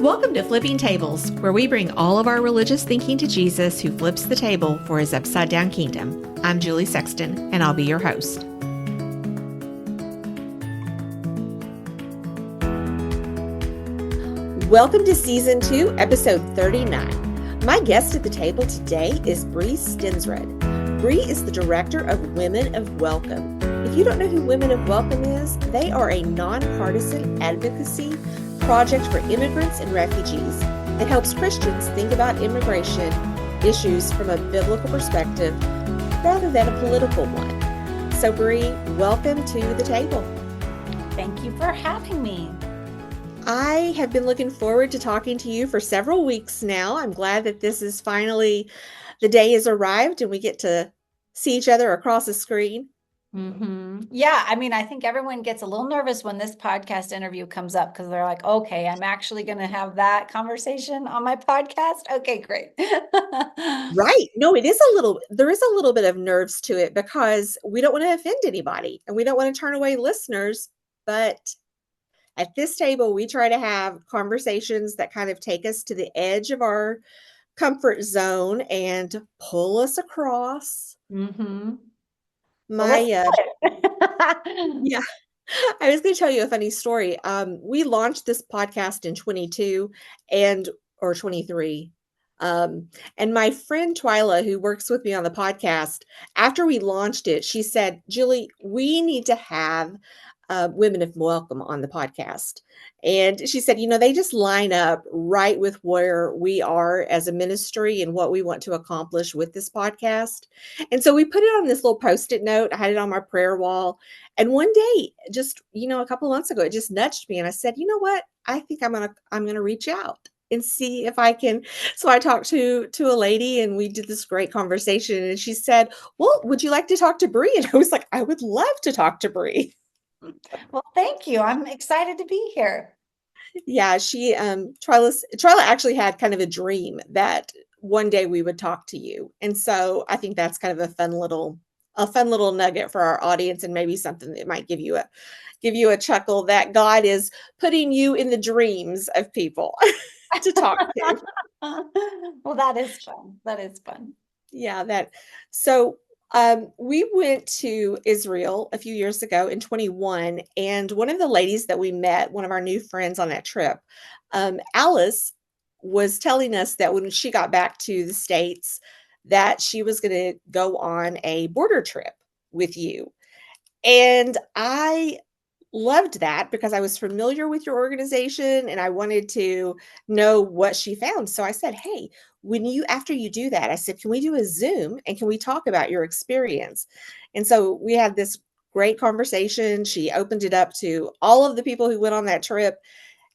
Welcome to Flipping Tables, where we bring all of our religious thinking to Jesus, who flips the table for his upside down kingdom. I'm Julie Sexton, and I'll be your host. Welcome to Season 2, Episode 39. My guest at the table today is Bri Stensrud. Bri is the Director of Women of Welcome. If you don't know who Women of Welcome is, they are a nonpartisan advocacy project for immigrants and refugees that helps Christians think about immigration issues from a biblical perspective rather than a political one. So, Bri, welcome to the table. Thank you for having me. I have been looking forward to talking to you for several weeks now. I'm glad that this is finally, the day has arrived and we get to see each other across a screen. Yeah, I think everyone gets a little nervous when this podcast interview comes up because they're like, okay, I'm actually going to have that conversation on my podcast. Okay, great. Right. No, there is a little bit of nerves to it because we don't want to offend anybody and we don't want to turn away listeners. But at this table, we try to have conversations that kind of take us to the edge of our comfort zone and pull us across. Yeah, I was going to tell you a funny story. We launched this podcast in 22 or 23. And my friend Twyla, who works with me on the podcast, after we launched it, she said, Julie, we need to have Women of Welcome on the podcast. And she said, they just line up right with where we are as a ministry and what we want to accomplish with this podcast. And so we put it on this little Post-it note. I had it on my prayer wall. And one day, just, a couple of months ago, it just nudged me. And I said, you know what? I think I'm going to reach out and see if I can. So I talked to a lady and we did this great conversation. And she said, well, would you like to talk to Bri? And I was like, I would love to talk to Bri. Well, thank you. I'm excited to be here. Yeah, Twyla actually had kind of a dream that one day we would talk to you. And so I think that's kind of a fun little nugget for our audience and maybe something that might give you a chuckle that God is putting you in the dreams of people to talk to. Well, that is fun. That is fun. Yeah, so we went to Israel a few years ago in 21, and one of the ladies that we met, one of our new friends on that trip, Alice, was telling us that when she got back to the States, that she was going to go on a border trip with you. And I loved that because I was familiar with your organization and I wanted to know what she found. So I said, hey, after you do that, I said, can we do a Zoom and can we talk about your experience? And so we had this great conversation. She opened it up to all of the people who went on that trip.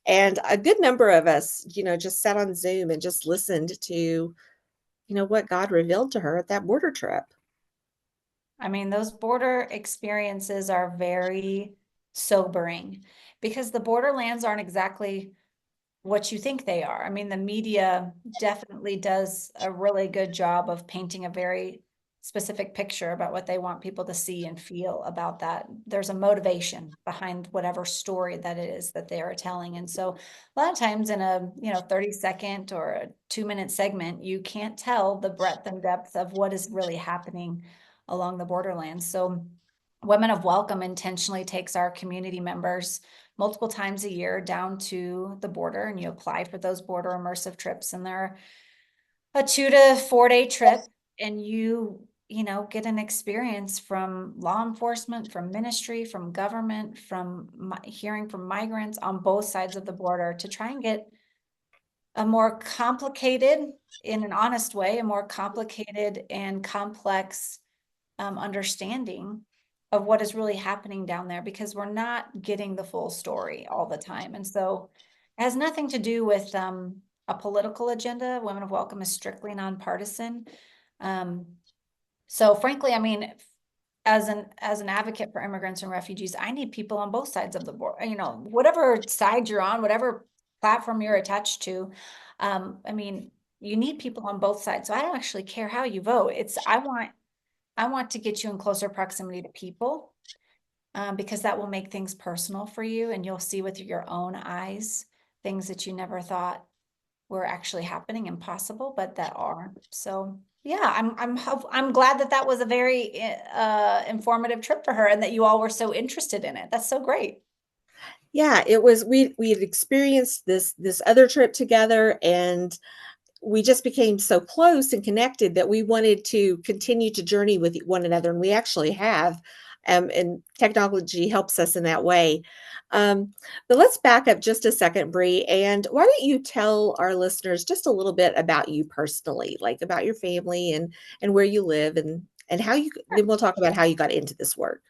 And a good number of us, just sat on Zoom and just listened to, what God revealed to her at that border trip. Those border experiences are very sobering because the borderlands aren't exactly what you think they are. The media definitely does a really good job of painting a very specific picture about what they want people to see and feel about that. There's a motivation behind whatever story that it is that they are telling. And so a lot of times in a 30-second or a 2-minute segment, you can't tell the breadth and depth of what is really happening along the borderlands. So Women of Welcome intentionally takes our community members multiple times a year down to the border, and you apply for those border immersive trips, and they're a 2 to 4 day trip, and you get an experience from law enforcement, from ministry, from government, from hearing from migrants on both sides of the border to try and get a more complicated, in an honest way, a more complicated and complex understanding of what is really happening down there, because we're not getting the full story all the time. And so it has nothing to do with a political agenda. Women of Welcome is strictly nonpartisan. So frankly, as an advocate for immigrants and refugees, I need people on both sides of the border, whatever side you're on, whatever platform you're attached to. You need people on both sides. So I don't actually care how you vote. I want to get you in closer proximity to people, because that will make things personal for you, and you'll see with your own eyes things that you never thought were actually happening and possible, but that are. So yeah, I'm glad that that was a very informative trip for her and that you all were so interested in it. That's so great. Yeah, it was we had experienced this other trip together, and we just became so close and connected that we wanted to continue to journey with one another, and we actually have. And technology helps us in that way. Um, but let's back up just a second, Bree, and why don't you tell our listeners just a little bit about you personally, like about your family and where you live and how you. Then we'll talk about how you got into this work.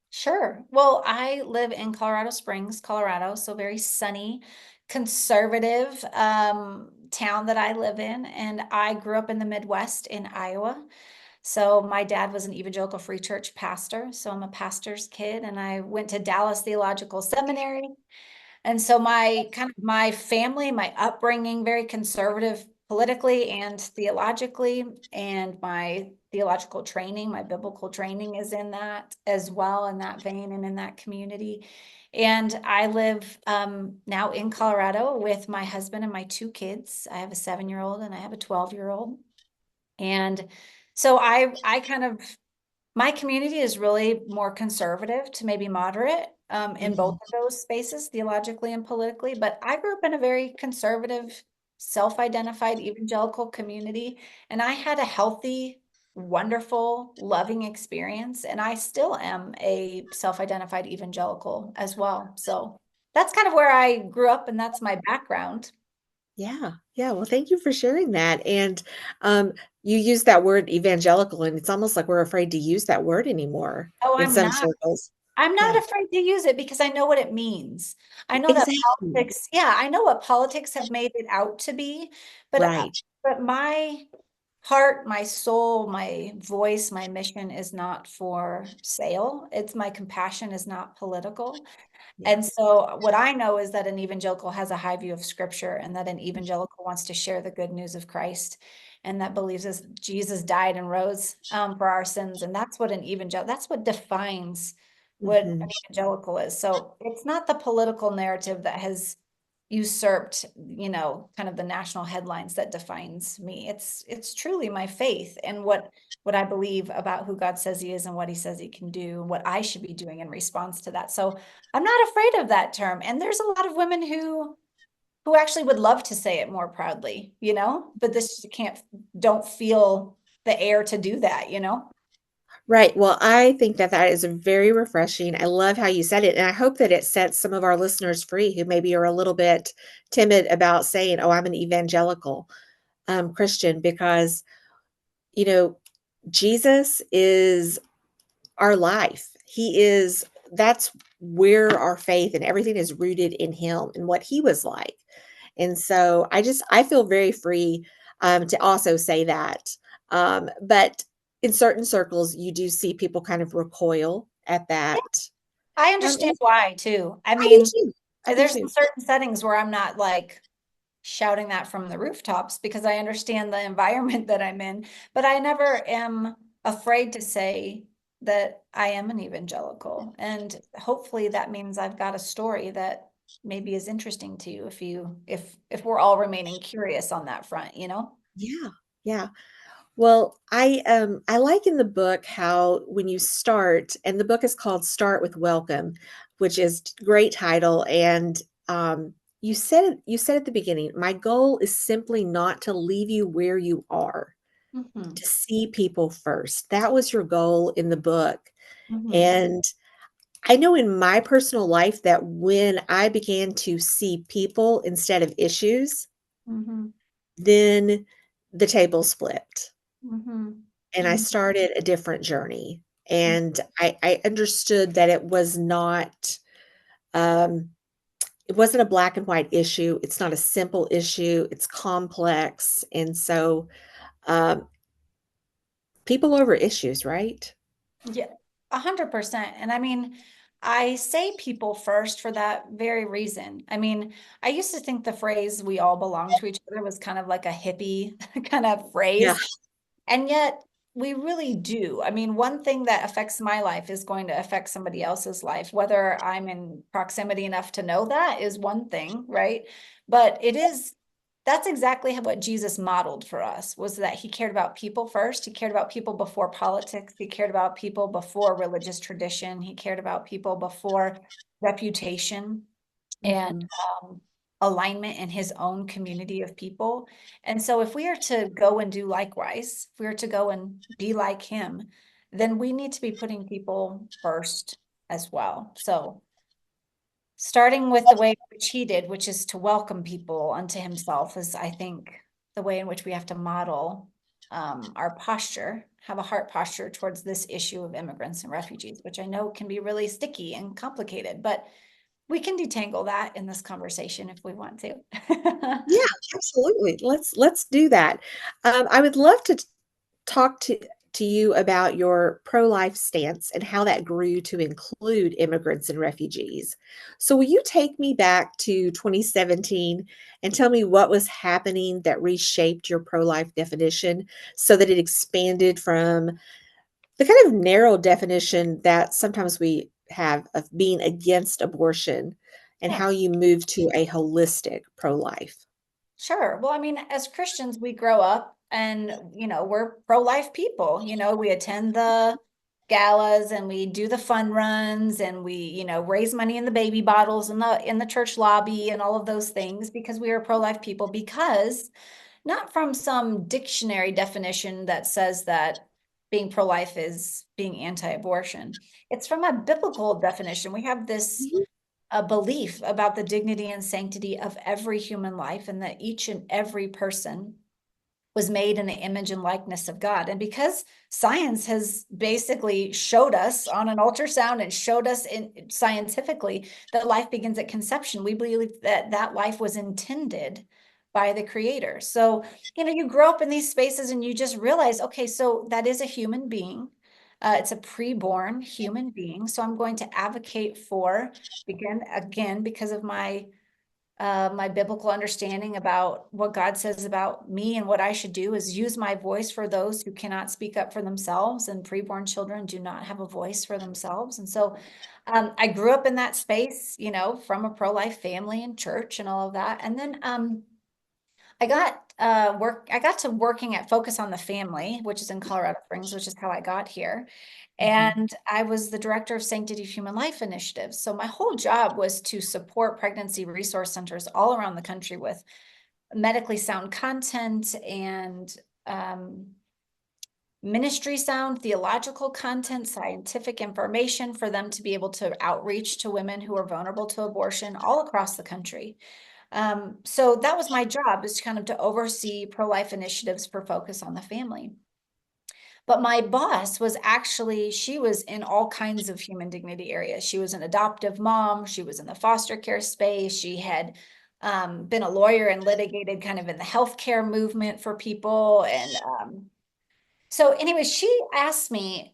Sure. Well, I live in Colorado Springs, Colorado, so very sunny, conservative town that I live in. And I grew up in the Midwest in Iowa. So my dad was an evangelical free church pastor. So I'm a pastor's kid, and I went to Dallas Theological Seminary. And so my kind of my family, my upbringing, very conservative politically and theologically, and my theological training, my biblical training is in that as well, in that vein and in that community. And I live now in Colorado with my husband and my two kids. I have a 7-year-old and I have a 12-year-old. And so I kind of my community is really more conservative to maybe moderate in both Mhm. of those spaces, theologically and politically. But I grew up in a very conservative, self-identified evangelical community, and I had a healthy, wonderful, loving experience. And I still am a self-identified evangelical as well. So that's kind of where I grew up, and that's my background. Yeah, yeah. Well, thank you for sharing that. And you use that word evangelical, and it's almost like we're afraid to use that word anymore Oh, in I'm some not. circles. I'm not Yeah, afraid to use it because I know what it means. I know that exactly. politics, yeah, I know what politics have made it out to be, Right. but my heart, my soul, my voice, my mission is not for sale. It's my compassion is not political. Yeah. And so what I know is that an evangelical has a high view of scripture and that an evangelical wants to share the good news of Christ and that believes that Jesus died and rose for our sins. And that's what an evangelical, that's what defines what Hmm. an evangelical is. So it's not the political narrative that has usurped, kind of the national headlines that defines me. It's truly my faith and what I believe about who God says he is and what he says he can do, what I should be doing in response to that. So I'm not afraid of that term. And there's a lot of women who actually would love to say it more proudly, but this can't don't feel the air to do that. Right. Well, I think that that is very refreshing. I love how you said it, and I hope that it sets some of our listeners free who maybe are a little bit timid about saying, "Oh, I'm an evangelical Christian," because you know, Jesus is our life. He is that's where our faith and everything is rooted in him and what he was like. And so I feel very free to also say that. But in certain circles, you do see people kind of recoil at Yeah, that. I understand And why too. I I do mean, too. I do there's some too. certain settings where I'm not like shouting that from the rooftops because I understand the environment that I'm in, but I never am afraid to say that I am an evangelical. And hopefully that means I've got a story that maybe is interesting to you if we're all remaining curious on that front. Yeah. Yeah. Well, I like in the book how when you start, and the book is called Start with Welcome, which is great title. And you said at the beginning, my goal is simply not to leave you where you are, Hmm. to see people first. That was your goal in the book. Hmm. And I know in my personal life that when I began to see people instead of issues, Hmm. then the tables flipped Hmm. and I Hmm. started a different journey. And I understood that um, it wasn't a black and white issue. It's not a simple issue. It's complex. And so um, people over issues, right? Yeah, 100%. And I mean, I say people first for that very reason. I mean, I used to think the phrase we all belong to each other was kind of like a hippie kind of Yeah. phrase. And yet, we really do. I mean, one thing that affects my life is going to affect somebody else's life. Whether I'm in proximity enough to know that is one thing, right? But that's exactly what Jesus modeled for us, was that he cared about people first. He cared about people before politics. He cared about people before religious tradition. He cared about people before reputation and Mhm. um, alignment in his own community of people. And so, if we are to go and do likewise, if we are to go and be like him, then we need to be putting people first as well. So, starting with the way in which he did, which is to welcome people unto himself, is, I think, the way in which we have to model our posture, have a heart posture towards this issue of immigrants and refugees, which I know can be really sticky and complicated, but we can detangle that in this conversation if we want to. Yeah, absolutely. Let's do that. I would love to talk to you about your pro-life stance and how that grew to include immigrants and refugees. So will you take me back to 2017 and tell me what was happening that reshaped your pro-life definition so that it expanded from the kind of narrow definition that sometimes we have of being against abortion and Yeah, how you moved to a holistic pro-life? sure. Well, I mean, as Christians, we grow up and, we're pro-life people. We attend the galas and we do the fun runs and we, raise money in the baby bottles in the church lobby and all of those things because we are pro-life people, because not from some dictionary definition that says that being pro-life is being anti-abortion. It's from a biblical definition. We have this Mhm. a belief about the dignity and sanctity of every human life, and that each and every person was made in the image and likeness of God. And because science has basically showed us on an ultrasound and showed us scientifically that life begins at conception, we believe that that life was intended by the creator. So, you grow up in these spaces and you just realize, okay, so that is a human being. It's a preborn human being. So I'm going to advocate for, again, because of my biblical understanding about what God says about me and what I should do, is use my voice for those who cannot speak up for themselves, and preborn children do not have a voice for themselves. And so I grew up in that space, from a pro-life family and church and all of that. And then I got to working at Focus on the Family, which is in Colorado Springs, which is how I got here. Mhm. And I was the director of Sanctity of Human Life Initiative. So my whole job was to support pregnancy resource centers all around the country with medically sound content and ministry sound, theological content, scientific information for them to be able to outreach to women who are vulnerable to abortion all across the country. So that was my job, is kind of to oversee pro-life initiatives for Focus on the Family. But my boss was actually, she was in all kinds of human dignity areas. She was an adoptive mom. She was in the foster care space. She had been a lawyer and litigated kind of in the healthcare movement for people. And so anyway, she asked me,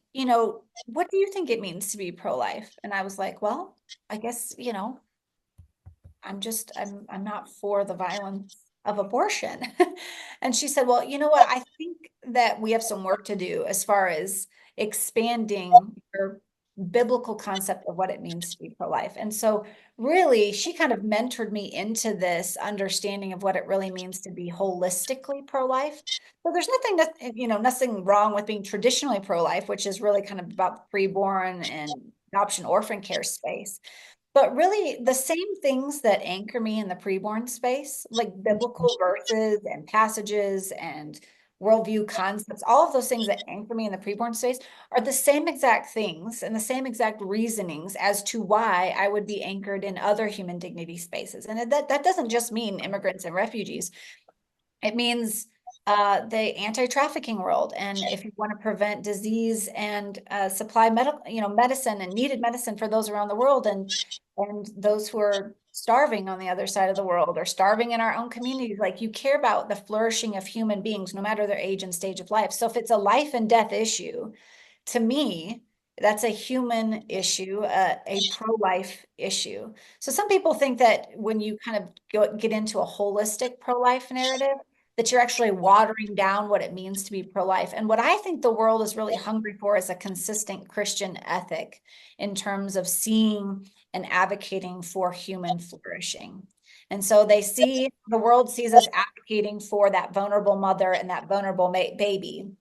what do you think it means to be pro-life? And I was like, well, I guess, I'm not for the violence of abortion. And she said, well, you know what? I think that we have some work to do as far as expanding your biblical concept of what it means to be pro-life. And so really, she kind of mentored me into this understanding of what it really means to be holistically pro-life. So there's nothing wrong with being traditionally pro-life, which is really kind of about preborn and adoption orphan care space. But really, the same things that anchor me in the preborn space, like biblical verses and passages and worldview concepts, all of those things that anchor me in the preborn space are the same exact things and the same exact reasonings as to why I would be anchored in other human dignity spaces. And that doesn't just mean immigrants and refugees. It means the anti-trafficking world, and if you want to prevent disease and supply medical, medicine and needed medicine for those around the world, and those who are starving on the other side of the world or starving in our own communities, like, you care about the flourishing of human beings, no matter their age and stage of life. So if it's a life and death issue, to me, that's a human issue, a pro-life issue. So some people think that when you kind of get into a holistic pro-life narrative, that you're actually watering down what it means to be pro-life. And what I think the world is really hungry for is a consistent Christian ethic in terms of seeing and advocating for human flourishing. And so the world sees us advocating for that vulnerable mother and that vulnerable baby,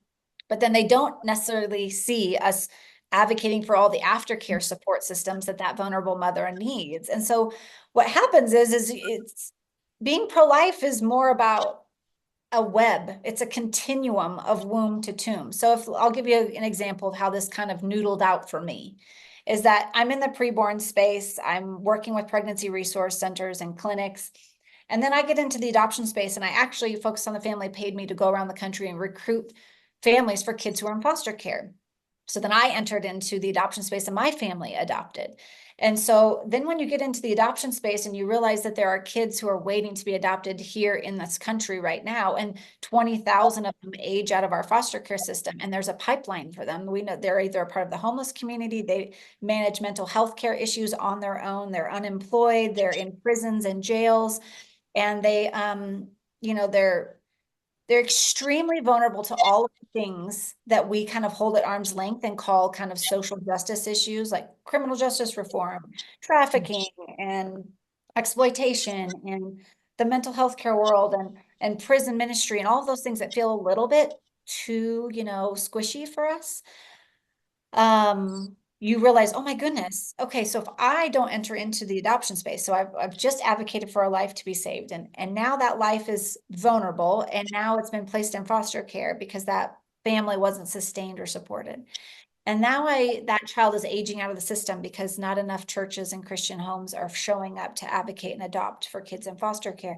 but then they don't necessarily see us advocating for all the aftercare support systems that that vulnerable mother needs. And so what happens is it's being pro-life is more about a web. It's a continuum of womb to tomb. So if I'll give you an example of how this kind of noodled out for me, is that I'm in the preborn space. I'm working with pregnancy resource centers and clinics. And then I get into the adoption space, and I actually Focus on the Family paid me to go around the country and recruit families for kids who are in foster care. So then I entered into the adoption space and my family adopted. And so then when you get into the adoption space and you realize that there are kids who are waiting to be adopted here in this country right now, and 20,000 of them age out of our foster care system, and there's a pipeline for them. We know they're either a part of the homeless community, they manage mental health care issues on their own, they're unemployed, they're in prisons and jails, and they're extremely vulnerable to all of the things that we kind of hold at arm's length and call kind of social justice issues like criminal justice reform, trafficking, and exploitation, and the mental health care world, and prison ministry, and all of those things that feel a little bit too, squishy for us. You realize, oh my goodness, okay, so if I don't enter into the adoption space, so I've just advocated for a life to be saved, and now that life is vulnerable, and now it's been placed in foster care because that family wasn't sustained or supported. And now that child is aging out of the system because not enough churches and Christian homes are showing up to advocate and adopt for kids in foster care.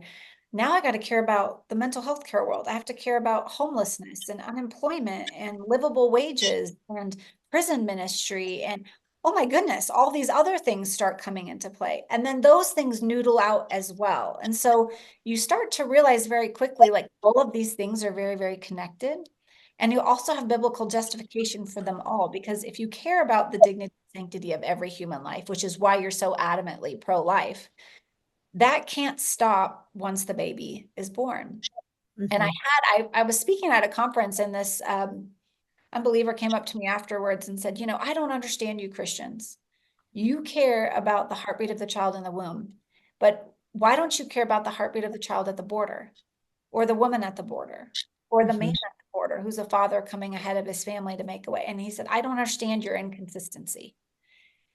Now I got to care about the mental health care world. I have to care about homelessness and unemployment and livable wages and prison ministry. And oh my goodness, all these other things start coming into play. And then those things noodle out as well. And so you start to realize very quickly, like all of these things are very, very connected. And you also have biblical justification for them all, because if you care about the dignity and sanctity of every human life, which is why you're so adamantly pro-life, that can't stop once the baby is born. And Mhm. I was speaking at a conference, and this unbeliever came up to me afterwards and said, I don't understand you Christians. You care about the heartbeat of the child in the womb, but why don't you care about the heartbeat of the child at the border, or the woman at the border, or the man Mhm. at the border who's a father coming ahead of his family to make a way? And he said, I don't understand your inconsistency.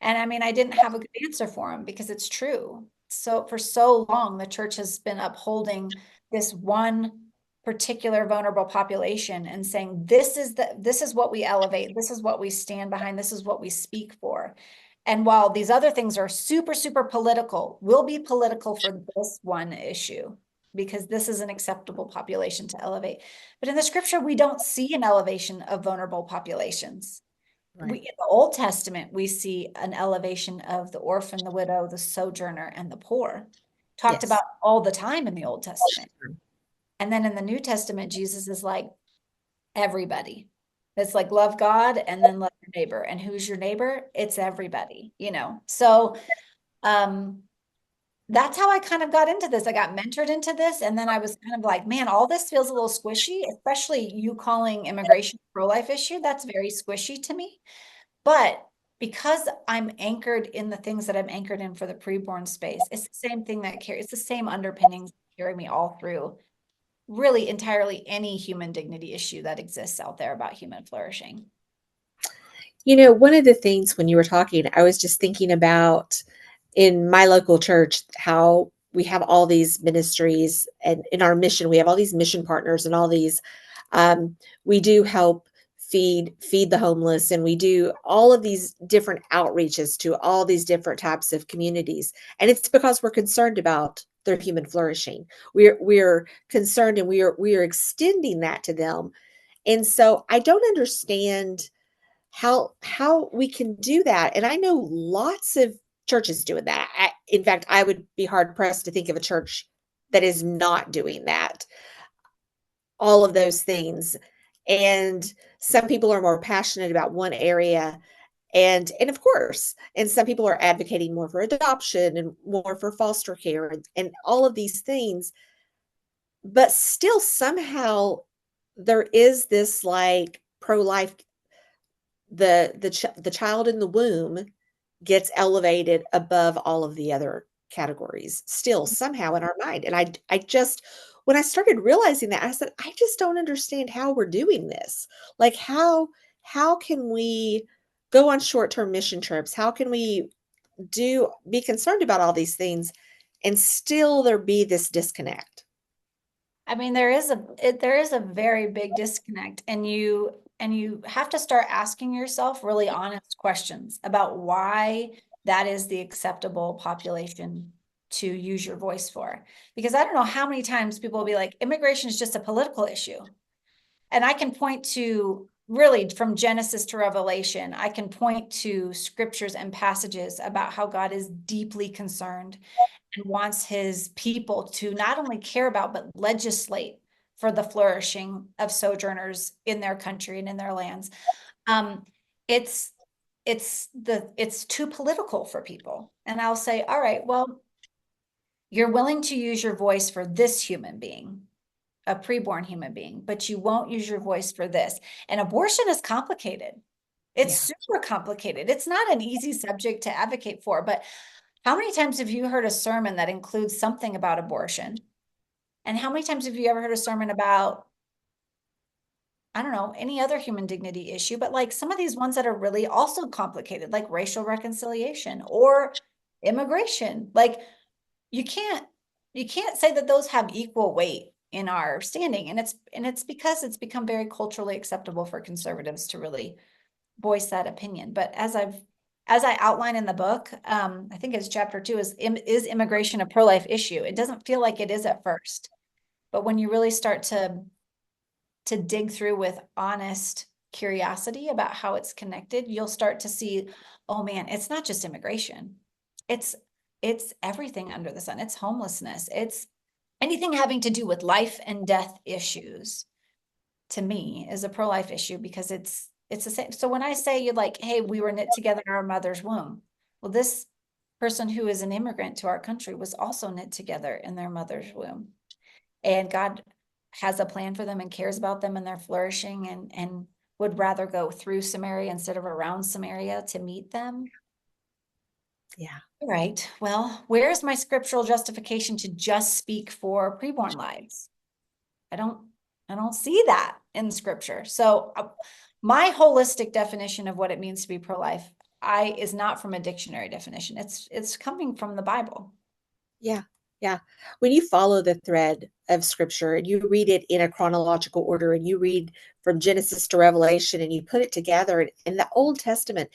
And I mean, I didn't have a good answer for him because it's true. So for so long, the church has been upholding this one particular vulnerable population and saying, this is what we elevate, this is what we stand behind, this is what we speak for. And while these other things are super, super political, will be political for this one issue because this is an acceptable population to elevate. But in the scripture, we don't see an elevation of vulnerable populations. Right. In the Old Testament, we see an elevation of the orphan, the widow, the sojourner, and the poor, talked Yes. about all the time in the Old Testament. And then in the New Testament, Jesus is like everybody. It's like love God and then love your neighbor. And who's your neighbor? It's everybody. So um that's how I kind of got into this. I got mentored into this. And then I was kind of like, man, all this feels a little squishy, especially you calling immigration a pro-life issue. That's very squishy to me. But because I'm anchored in the things that I'm anchored in for the preborn space, it's the same thing it's the same underpinnings that carry me all through really entirely any human dignity issue that exists out there about human flourishing. One of the things when you were talking, I was just thinking about in my local church how we have all these ministries, and in our mission we have all these mission partners, and all these we do help feed the homeless, and we do all of these different outreaches to all these different types of communities, and it's because we're concerned about their human flourishing. We're concerned, and we are extending that to them. And so I don't understand how we can do that. And I know lots of churches doing that. In fact, I would be hard pressed to think of a church that is not doing that. All of those things. And some people are more passionate about one area, and of course, and some people are advocating more for adoption and more for foster care, and all of these things. but still somehow there is this like pro-life, the child in the womb gets elevated above all of the other categories still somehow in our mind. And I just, when I started realizing that, I said, I just don't understand how we're doing this. Like how can we go on short-term mission trips? How can we be concerned about all these things and still there be this disconnect? I mean, there is a very big disconnect, and you have to start asking yourself really honest questions about why that is the acceptable population to use your voice for. Because I don't know how many times people will be like, immigration is just a political issue. And I can point to really from Genesis to Revelation, I can point to scriptures and passages about how God is deeply concerned and wants his people to not only care about, but legislate for the flourishing of sojourners in their country and in their lands. Um, it's it's too political for people. And I'll say, all right, well, you're willing to use your voice for this human being, a preborn human being, but you won't use your voice for this. And abortion is complicated. It's Yeah. super complicated. It's not an easy subject to advocate for, but how many times have you heard a sermon that includes something about abortion? And how many times have you ever heard a sermon about, I don't know, any other human dignity issue, but like some of these ones that are really also complicated, like racial reconciliation or immigration. Like you can't you can't say that those have equal weight in our standing. And it's because it's become very culturally acceptable for conservatives to really voice that opinion. But as I outline in the book, I think it's chapter 2 is immigration a pro-life issue? It doesn't feel like it is at first, but when you really start to dig through with honest curiosity about how it's connected, you'll start to see, oh man, it's not just immigration. It's it's everything under the sun. It's homelessness. It's anything having to do with life and death issues to me is a pro-life issue because it's the same. So when I say you're like, hey, we were knit together in our mother's womb. Well, this person who is an immigrant to our country was also knit together in their mother's womb. And God has a plan for them and cares about them and they're flourishing and would rather go through Samaria instead of around Samaria to meet them. Yeah. All right. Well, where's my scriptural justification to just speak for preborn lives? I don't I don't see that in scripture. So my holistic definition of what it means to be pro-life, I is not from a dictionary definition. It's coming from the Bible. Yeah, yeah. When you follow the thread of scripture and you read it in a chronological order and you read from Genesis to Revelation and you put it together in the Old Testament,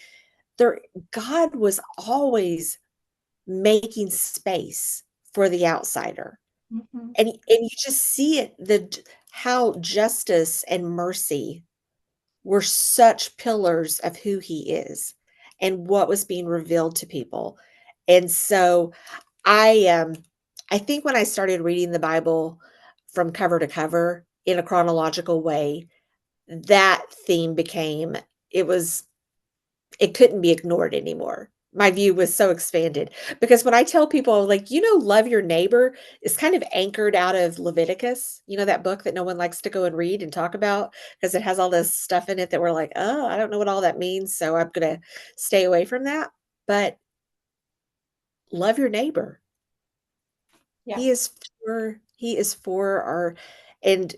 there God was always making space for the outsider. Mhm. And you just see it, the how justice and mercy were such pillars of who he is and what was being revealed to people. And so I think when I started reading the Bible from cover to cover in a chronological way, that theme became it was it couldn't be ignored anymore. My view was so expanded because when I tell people like, love your neighbor is kind of anchored out of Leviticus, that book that no one likes to go and read and talk about because it has all this stuff in it that we're like, oh, I don't know what all that means, so I'm gonna stay away from that. But love your neighbor. Yeah. He is for our and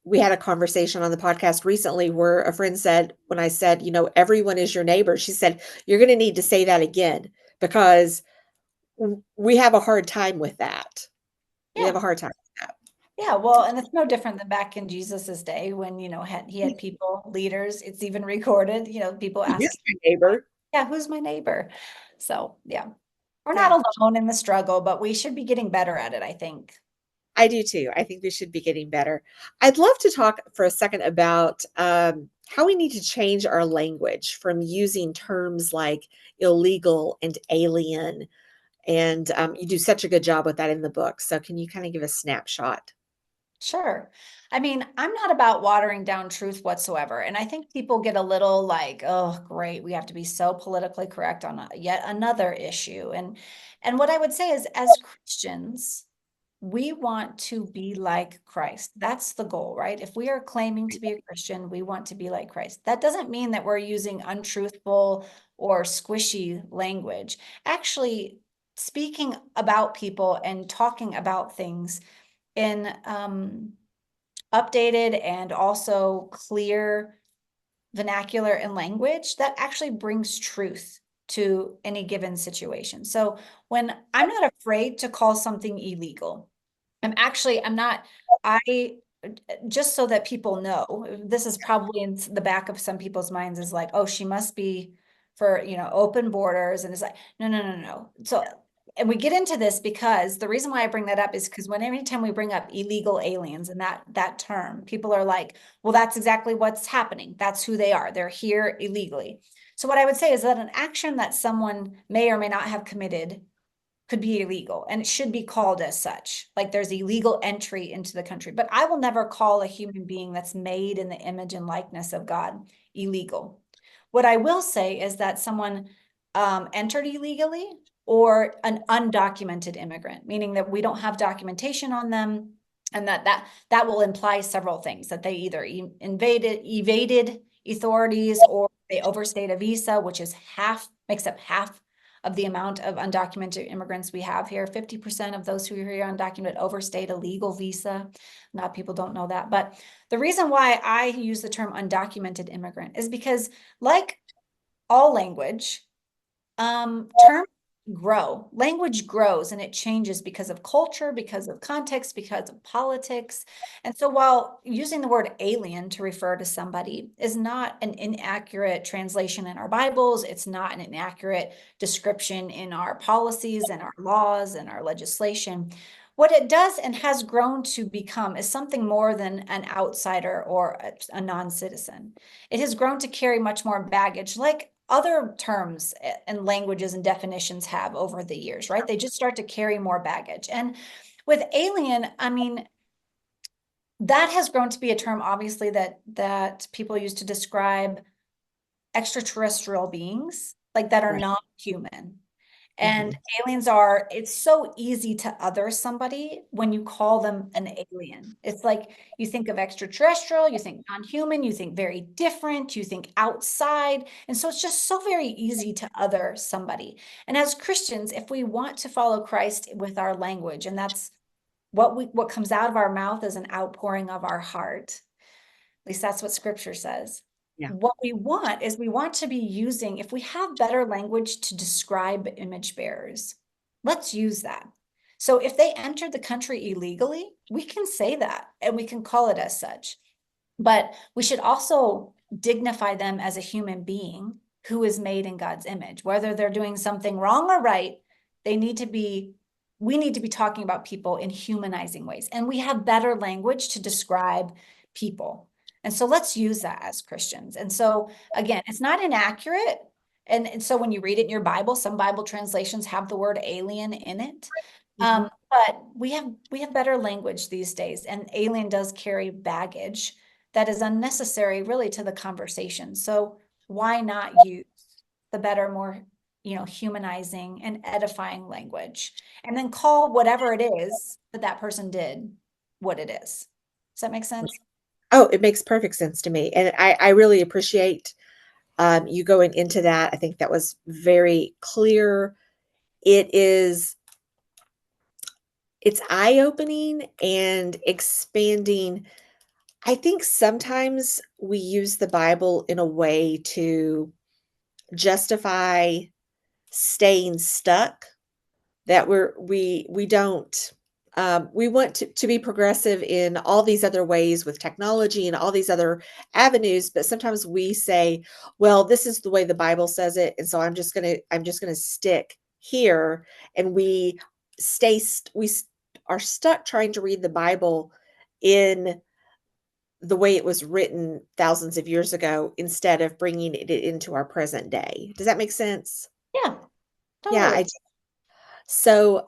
we had a conversation on the podcast recently where a friend said when I said, everyone is your neighbor, she said, "You're going to need to say that again because we have a hard time with that." We have Yeah. a hard time with that. Yeah, well, and it's no different than back in Jesus's day when, he had people, leaders, it's even recorded, people Yes, asking, my neighbor. yeah, who's my neighbor? So, yeah, we're Yeah, not alone in the struggle, but we should be getting better at it, I think. I do too. I think we should be getting better. I'd love to talk for a second about how we need to change our language from using terms like illegal and alien. And you do such a good job with that in the book. So can you kind of give a snapshot? Sure. I mean, I'm not about watering down truth whatsoever. And I think people get a little like, oh, great, we have to be so politically correct on yet another issue. And what I would say is as Christians, we want to be like Christ. That's the goal, right? If we are claiming to be a Christian, we want to be like Christ. That doesn't mean that we're using untruthful or squishy language. Actually, speaking about people and talking about things in updated and also clear vernacular and language, that actually brings truth to any given situation. So when I'm not afraid to call something illegal, I'm not, I, just so that people know, this is probably in the back of some people's minds is like, oh, she must be for, open borders. And it's like, no, no, no, no. So, and we get into this because the reason why I bring that up is because anytime we bring up illegal aliens and that term, people are like, well, that's exactly what's happening. That's who they are. They're here illegally. So what I would say is that an action that someone may or may not have committed could be illegal and it should be called as such. Like there's illegal entry into the country. But I will never call a human being that's made in the image and likeness of God illegal. What I will say is that someone entered illegally or an undocumented immigrant, meaning that we don't have documentation on them, and that will imply several things, that they either evaded authorities or they overstayed a visa, which is makes up half of the amount of undocumented immigrants we have here. 50% of those who are here undocumented overstayed a legal visa. A lot of people don't know that. But the reason why I use the term undocumented immigrant is because, like all language, terms grow. Language grows and it changes because of culture, because of context, because of politics. And so while using the word alien to refer to somebody is not an inaccurate translation in our Bibles, it's not an inaccurate description in our policies and our laws and our legislation. What it does and has grown to become is something more than an outsider or a non-citizen. It has grown to carry much more baggage, like other terms and languages and definitions have over the years, right? They just start to carry more baggage. And with alien, I mean, that has grown to be a term, obviously, that people use to describe extraterrestrial beings, like that are Right. not human. And Mhm. aliens it's so easy to other somebody when you call them an alien. It's like you think of extraterrestrial, you think non-human, you think very different, you think outside. And so it's just so very easy to other somebody. And as Christians, if we want to follow Christ with our language, and that's what comes out of our mouth is an outpouring of our heart. At least that's what scripture says. Yeah. What we want is we want to be using, if we have better language to describe image bearers, let's use that. So if they entered the country illegally, we can say that and we can call it as such. But we should also dignify them as a human being who is made in God's image. Whether they're doing something wrong or right, they need to be, we need to be talking about people in humanizing ways. And we have better language to describe people. And so let's use that as Christians. And so again, it's not inaccurate. And so when you read it in your Bible, some Bible translations have the word alien in it. Mhm. But we have better language these days, and alien does carry baggage that is unnecessary really to the conversation. So why not use the better, more, humanizing and edifying language, and then call whatever it is that that person did what it is. Does that make sense? Oh, it makes perfect sense to me, and I really appreciate, you going into that. I think that was very clear. It is it's eye-opening and expanding. I think sometimes we use the Bible in a way to justify staying stuck, that we don't, we want to be progressive in all these other ways with technology and all these other avenues, but sometimes we say, well, this is the way the Bible says it, and so I'm just gonna stick here, and we are stuck trying to read the Bible in the way it was written thousands of years ago instead of bringing it into our present day. Does that make sense? Yeah, Yeah, totally. so,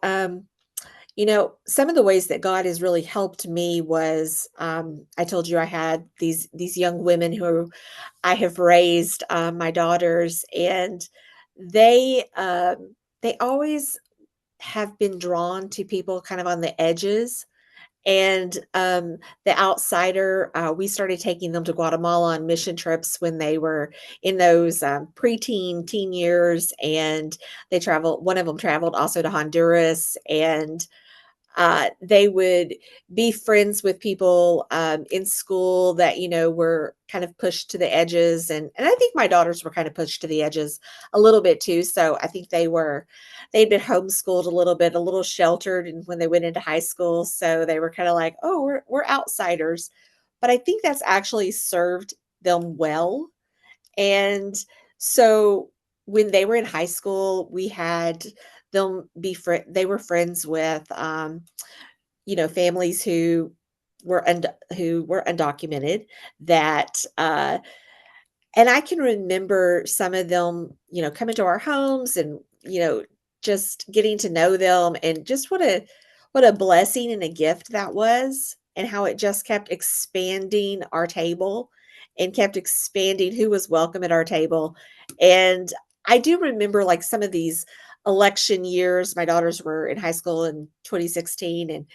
some of the ways that God has really helped me was, I told you I had these young women who I have raised, my daughters, and they, they always have been drawn to people kind of on the edges. And the outsider, we started taking them to Guatemala on mission trips when they were in those preteen, teen years. And they traveled, one of them traveled also to Honduras. And they would be friends with people in school that were kind of pushed to the edges, and I think my daughters were kind of pushed to the edges a little bit too. So I think they'd been homeschooled a little bit, a little sheltered, and when they went into high school, so they were kind of like, oh, we're outsiders. But I think that's actually served them well. And so when they were in high school, we had them be they were friends with families who were undocumented, that and I can remember some of them, coming to our homes, and just getting to know them, and just what a blessing and a gift that was, and how it just kept expanding our table and kept expanding who was welcome at our table. And I do remember, like, some of these election years. My daughters were in high school in 2016 and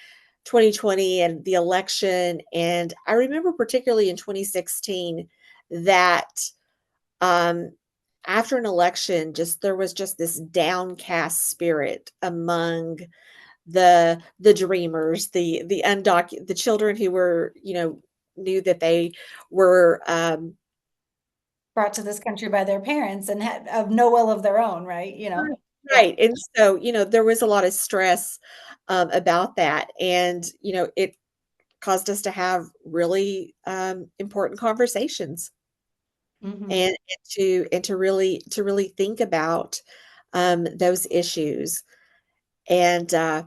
2020, and the election. And I remember particularly in 2016 that um, after an election, just there was just this downcast spirit among the dreamers, the children who were, knew that they were Brought to this country by their parents and had of no will of their own, right? right, Yeah. right. And so, there was a lot of stress about that, and it caused us to have really important conversations, Hmm. and to really think about those issues. And I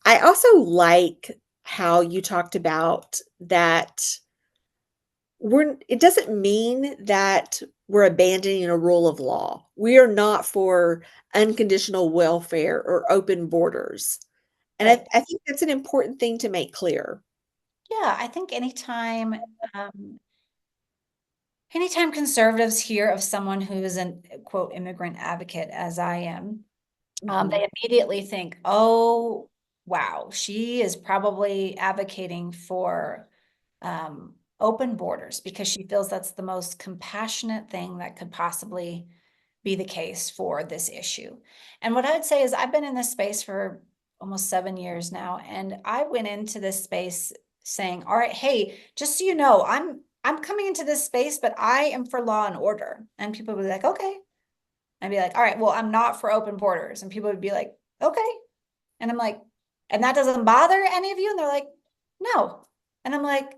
also like how you talked about that it doesn't mean that we're abandoning a rule of law. We are not for unconditional welfare or open borders. And Right. I think that's an important thing to make clear. Yeah, I think anytime conservatives hear of someone who is an quote immigrant advocate, as I am, Mhm. they immediately think, oh, wow, she is probably advocating for open borders because she feels that's the most compassionate thing that could possibly be the case for this issue. And what I would say is, I've been in this space for almost 7 years now, and I went into this space saying, all right, hey, just so you know, I'm coming into this space, but I am for law and order. And people would be like, okay. I'd be like, all right, well, I'm not for open borders. And people would be like, okay. And I'm like, and that doesn't bother any of you? And they're like, no. And I'm like,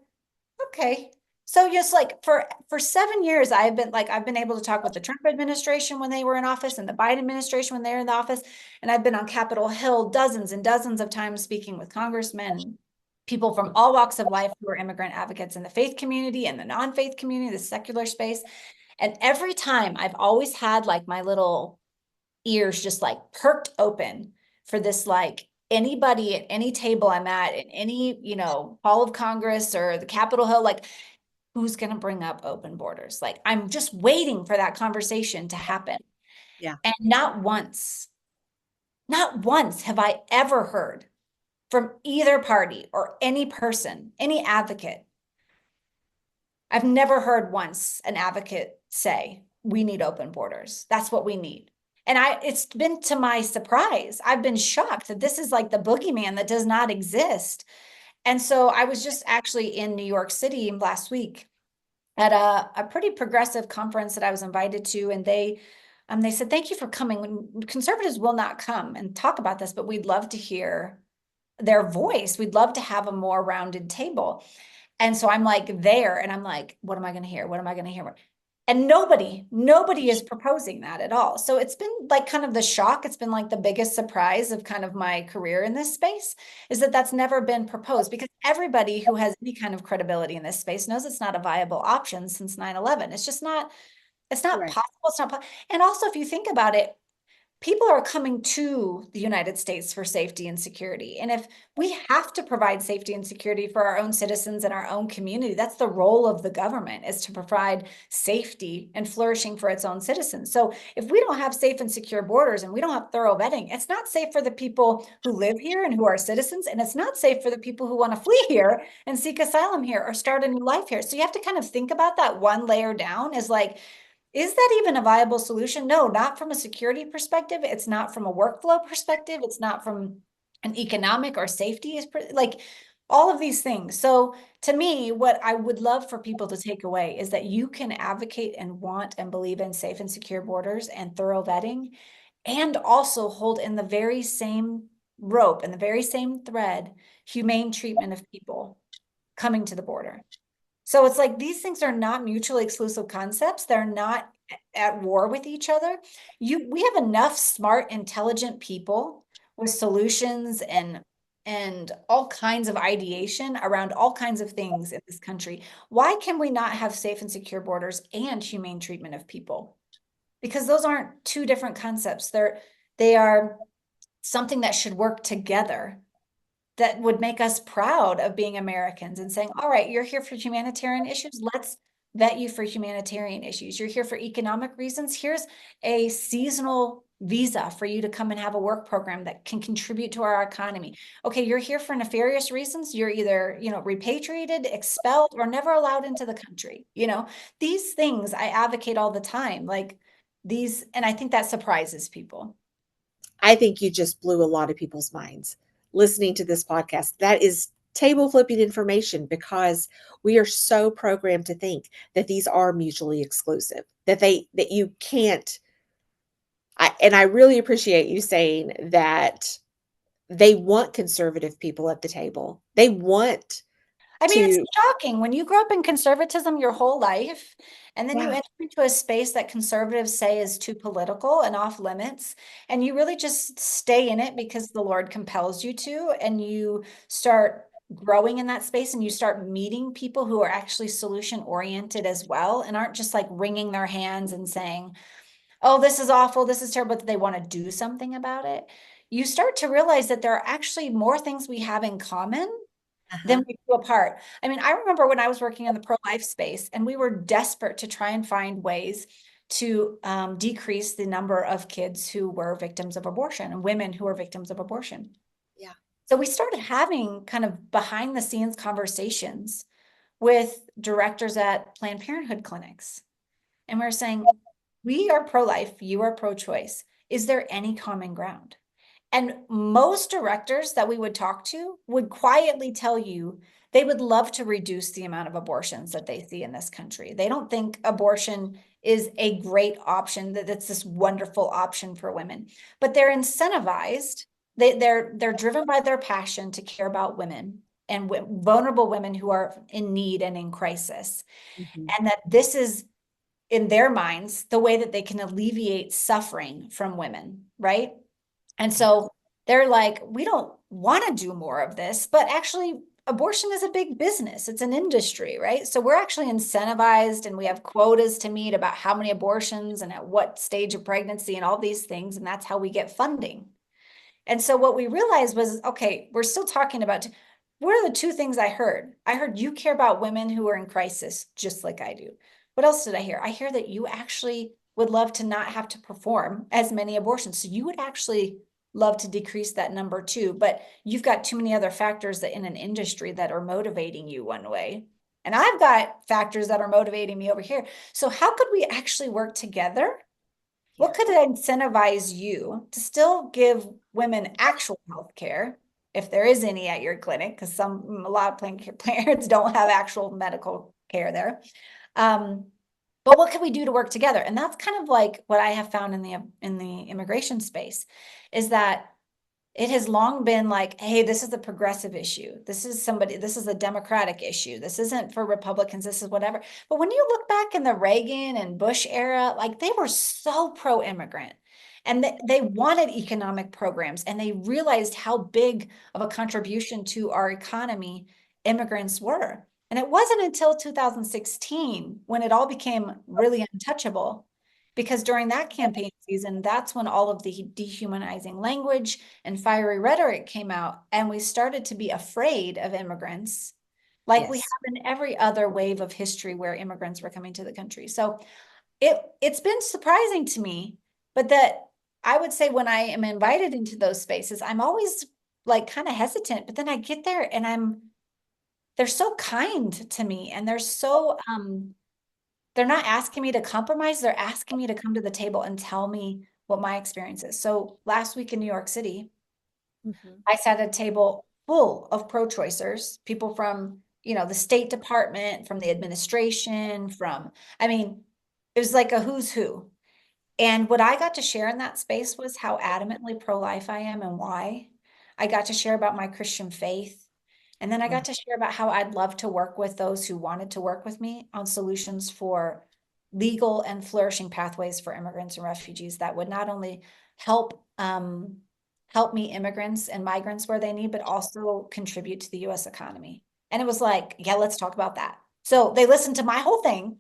okay. So just like for 7 years, I've been able to talk with the Trump administration when they were in office and the Biden administration when they were in the office. And I've been on Capitol Hill dozens and dozens of times speaking with congressmen, people from all walks of life who are immigrant advocates in the faith community and the non-faith community, the secular space. And every time I've always had like my little ears just like perked open for this, like anybody at any table I'm at in any, hall of Congress or the Capitol Hill, like who's going to bring up open borders? Like I'm just waiting for that conversation to happen. Yeah. And not once have I ever heard from either party or any person, any advocate. I've never heard once an advocate say, we need open borders. That's what we need. And it's been to my surprise. I've been shocked that this is like the boogeyman that does not exist. And so I was just actually in New York City last week at a pretty progressive conference that I was invited to. And they said, thank you for coming. Conservatives will not come and talk about this, but we'd love to hear their voice. We'd love to have a more rounded table. And so I'm like there and I'm like, what am I going to hear? What am I going to hear? And nobody is proposing that at all. So it's been like kind of the shock. It's been like the biggest surprise of kind of my career in this space is that that's never been proposed, because everybody who has any kind of credibility in this space knows it's not a viable option since 9/11. It's just not, it's not Right. possible. It's not, and also if you think about it, people are coming to the United States for safety and security. And if we have to provide safety and security for our own citizens and our own community, that's the role of the government, is to provide safety and flourishing for its own citizens. So if we don't have safe and secure borders and we don't have thorough vetting, it's not safe for the people who live here and who are citizens, and it's not safe for the people who want to flee here and seek asylum here or start a new life here. So you have to kind of think about that one layer down, is like, is that even a viable solution? No, not from a security perspective. It's not from a workflow perspective. It's not from an economic or safety, like all of these things. So to me, what I would love for people to take away is that you can advocate and want and believe in safe and secure borders and thorough vetting, and also hold in the very same rope and the very same thread, humane treatment of people coming to the border. So it's like these things are not mutually exclusive concepts. They're not at war with each other. We have enough smart, intelligent people with solutions and all kinds of ideation around all kinds of things in this country. Why can we not have safe and secure borders and humane treatment of people? Because those aren't two different concepts. They are something that should work together, that would make us proud of being Americans and saying, all right, you're here for humanitarian issues. Let's vet you for humanitarian issues. You're here for economic reasons. Here's a seasonal visa for you to come and have a work program that can contribute to our economy. Okay, you're here for nefarious reasons. You're either, repatriated, expelled, or never allowed into the country. These things I advocate all the time, like these, and I think that surprises people. I think you just blew a lot of people's minds listening to this podcast. That is table flipping information, because we are so programmed to think that these are mutually exclusive, that you can't. And I really appreciate you saying that they want conservative people at the table. They want I mean, it's to, shocking when you grow up in conservatism your whole life, and then you yeah, enter into a space that conservatives say is too political and off limits, and you really just stay in it because the Lord compels you to, and you start growing in that space, and you start meeting people who are actually solution oriented as well, and aren't just like wringing their hands and saying, oh, this is awful, this is terrible, but they want to do something about it. You start to realize that there are actually more things we have in common uh-huh, than we do apart. I mean, I remember when I was working in the pro-life space, and we were desperate to try and find ways to decrease the number of kids who were victims of abortion and women who were victims of abortion. yeah, So we started having kind of behind the scenes conversations with directors at Planned Parenthood clinics. And we we're saying, we are pro-life, you are pro-choice. Is there any common ground? And most directors that we would talk to would quietly tell you they would love to reduce the amount of abortions that they see in this country. They don't think abortion is a great option, that it's this wonderful option for women, but they're incentivized. They're driven by their passion to care about women and vulnerable women who are in need and in crisis. mhm, And that this is, in their minds, the way that they can alleviate suffering from women, right? And yeah, so they're like, we don't want to do more of this, but actually, abortion is a big business. It's an industry, right? So we're actually incentivized, and we have quotas to meet about how many abortions and at what stage of pregnancy and all these things. And that's how we get funding. And so what we realized was, okay, we're still talking about, what are the two things I heard? I heard you care about women who are in crisis, just like I do. What else did I hear? I hear that you actually would love to not have to perform as many abortions. So you would actually love to decrease that number too, but you've got too many other factors that in an industry that are motivating you one way. And I've got factors that are motivating me over here. So how could we actually work together? yeah. What could incentivize you to still give women actual health care, if there is any at your clinic? Because a lot of Planned Parenthood don't have actual medical care there. Um, but what can we do to work together? And that's kind of like what I have found in the immigration space, is that it has long been like, hey, this is a progressive issue. This is a Democratic issue. This isn't for Republicans. This is whatever. But when you look back in the Reagan and Bush era, like they were so pro-immigrant, and they wanted economic programs, and they realized how big of a contribution to our economy immigrants were. And it wasn't until 2016 when it all became really untouchable, because during that campaign season, that's when all of the dehumanizing language and fiery rhetoric came out, and we started to be afraid of immigrants, like we Yes. have in every other wave of history where immigrants were coming to the country. So it's been surprising to me, but that I would say when I am invited into those spaces, I'm always like kind of hesitant, but then I get there and they're so kind to me, and they're not asking me to compromise. They're asking me to come to the table and tell me what my experience is. So last week in New York City, Mhm. I sat at a table full of pro-choicers, people from, the State Department, from the administration, I mean, it was like a who's who. And what I got to share in that space was how adamantly pro-life I am and why. I got to share about my Christian faith. And then I got to share about how I'd love to work with those who wanted to work with me on solutions for legal and flourishing pathways for immigrants and refugees that would not only help help me immigrants and migrants where they need, but also contribute to the US economy. And it was like, yeah, let's talk about that. So they listened to my whole thing,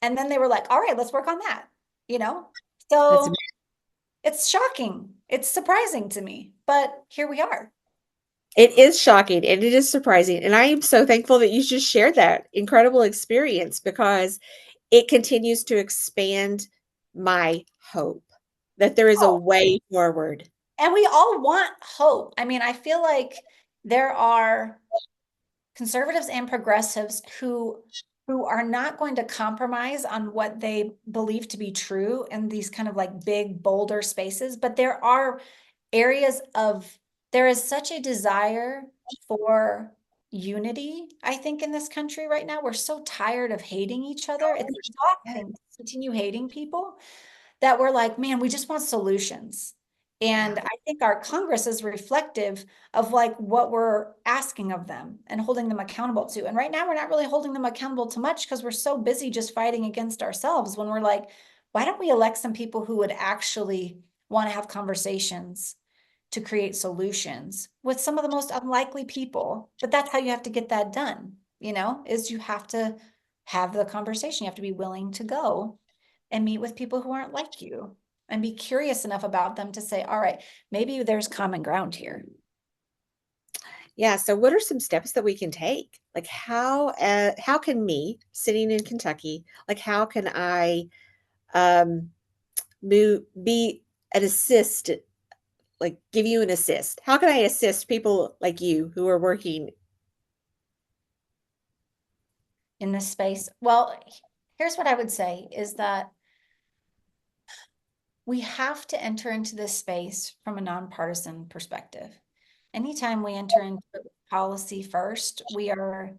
and then they were like, all right, let's work on that, you know? That's So it's shocking. It's surprising to me, but here we are. It is shocking and it is surprising. And I am so thankful that you just shared that incredible experience because it continues to expand my hope that there is a Oh, way forward. and we all want hope. I mean, I feel like there are conservatives and progressives who are not going to compromise on what they believe to be true in these kind of like big bolder spaces, but there are areas of there is such a desire for unity, I think, in this country right now. We're so tired of hating each other. It's Yeah. exhausting to continue hating people, that we're like, man, we just want solutions. Yeah. And I think our Congress is reflective of like what we're asking of them and holding them accountable to. And right now, we're not really holding them accountable to much because we're so busy just fighting against ourselves, when we're like, why don't we elect some people who would actually want to have conversations to create solutions with some of the most unlikely people? But that's how you have to get that done, is you have to have the conversation. You have to be willing to go and meet with people who aren't like you and be curious enough about them to say, all right, maybe there's common ground here. Yeah. So what are some steps that we can take? Like how can me sitting in Kentucky, like how can I um move be an assist, like give you an assist? How can I assist people like you who are working? In this space? Well, here's what I would say is that we have to enter into this space from a nonpartisan perspective. Anytime we enter into policy first, or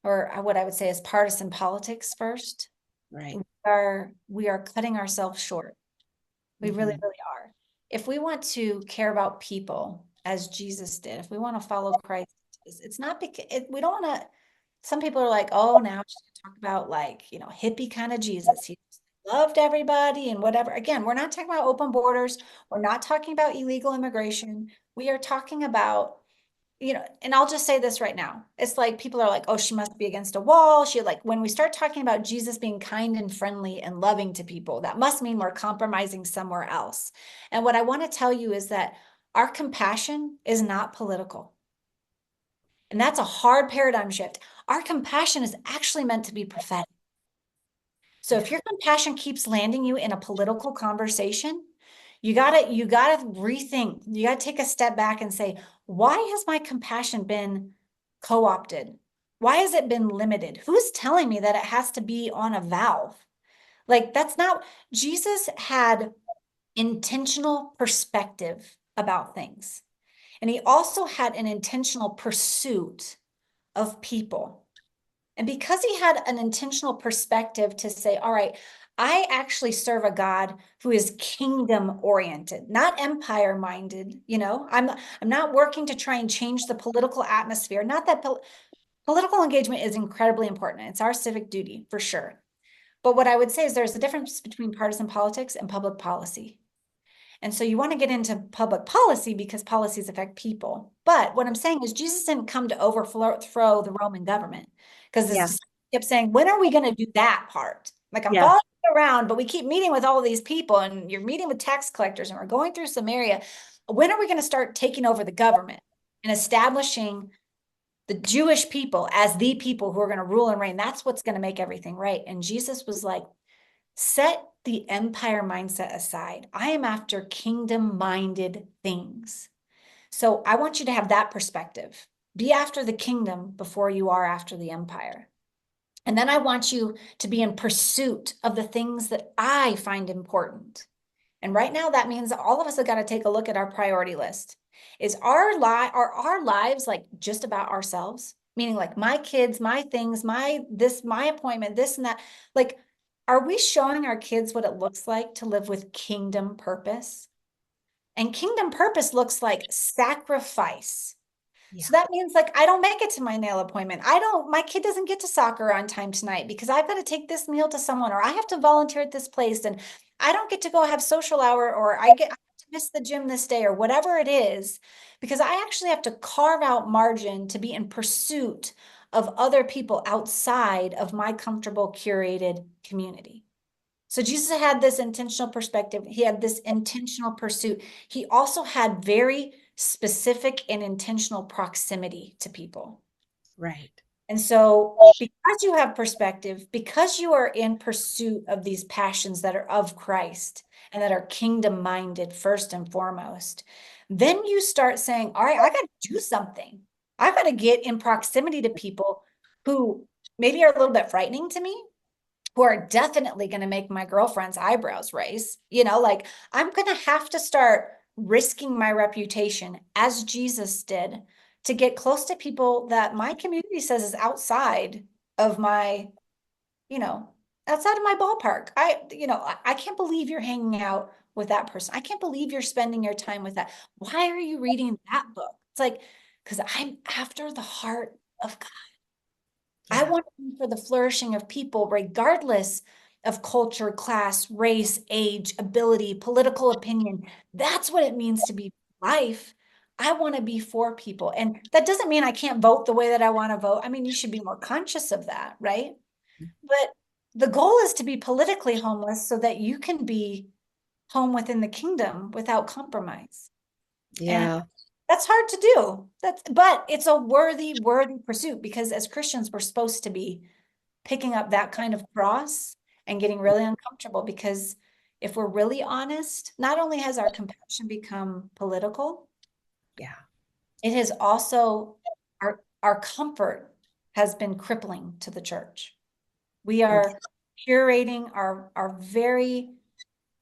what I would say is partisan politics first, Right. we are cutting ourselves short. We really, Hmm. really are. If we want to care about people as Jesus did, if we want to follow Christ, it's not because we don't want to. Some people are like, oh, now she's going to talk about like, hippie kind of Jesus. He loved everybody and whatever. Again, we're not talking about open borders. We're not talking about illegal immigration. We are talking about, and I'll just say this right now. It's like people are like, oh, she must be against a wall. She like, when we start talking about Jesus being kind and friendly and loving to people, that must mean we're compromising somewhere else. And what I want to tell you is that our compassion is not political. And that's a hard paradigm shift. Our compassion is actually meant to be prophetic. So Yeah. if your compassion keeps landing you in a political conversation, you gotta rethink. You gotta take a step back and say, why has my compassion been co-opted? Why has it been limited? Who's telling me that it has to be on a valve? Like that's not, Jesus had intentional perspective about things. And he also had an intentional pursuit of people. And because he had an intentional perspective to say, all right, I actually serve a God who is kingdom oriented, not empire minded. I'm not working to try and change the political atmosphere. Not that political engagement is incredibly important. It's our civic duty for sure. But what I would say is there's a difference between partisan politics and public policy. And so you want to get into public policy because policies affect people. But what I'm saying is Jesus didn't come to overthrow the Roman government, because Yeah. this kept saying, when are we going to do that part? Like I'm Yeah. following you around, but we keep meeting with all these people and you're meeting with tax collectors and we're going through Samaria. When are we going to start taking over the government and establishing the Jewish people as the people who are going to rule and reign? That's what's going to make everything right. And Jesus was like, set the empire mindset aside. I am after kingdom minded things. So I want you to have that perspective. Be after the kingdom before you are after the empire. And then I want you to be in pursuit of the things that I find important. And right now, that means that all of us have got to take a look at our priority list. Are our lives like just about ourselves? Meaning like my kids, my things, my appointment, this and that. Like, are we showing our kids what it looks like to live with kingdom purpose? And kingdom purpose looks like sacrifice. Yeah. So that means like I don't make it to my nail appointment. My kid doesn't get to soccer on time tonight because I've got to take this meal to someone or I have to volunteer at this place and I don't get to go have social hour or I have to miss the gym this day or whatever it is because I actually have to carve out margin to be in pursuit of other people outside of my comfortable curated community. So Jesus had this intentional perspective. He had this intentional pursuit. He also had very specific and intentional proximity to people. Right. And so, because you have perspective, because you are in pursuit of these passions that are of Christ and that are kingdom minded first and foremost, then you start saying, all right, I got to do something. I got to get in proximity to people who maybe are a little bit frightening to me, who are definitely going to make my girlfriend's eyebrows raise. Like I'm going to have to start risking my reputation as Jesus did to get close to people that my community says is outside of my, you know, outside of my ballpark. I can't believe you're hanging out with that person. I can't believe you're spending your time with that. Why are you reading that book? It's like, because I'm after the heart of God. I Yeah. want to be for the flourishing of people, regardless of culture, class, race, age, ability, political opinion. That's what it means to be life. I want to be for people. And that doesn't mean I can't vote the way that I want to vote. I mean, you should be more conscious of that, right? But the goal is to be politically homeless so that you can be home within the kingdom without compromise. And Yeah. that's hard to do. But it's a worthy pursuit because as Christians, we're supposed to be picking up that kind of cross and getting really uncomfortable because if we're really honest, not only has our compassion become political, Yeah. it has also our comfort has been crippling to the church. We are curating our very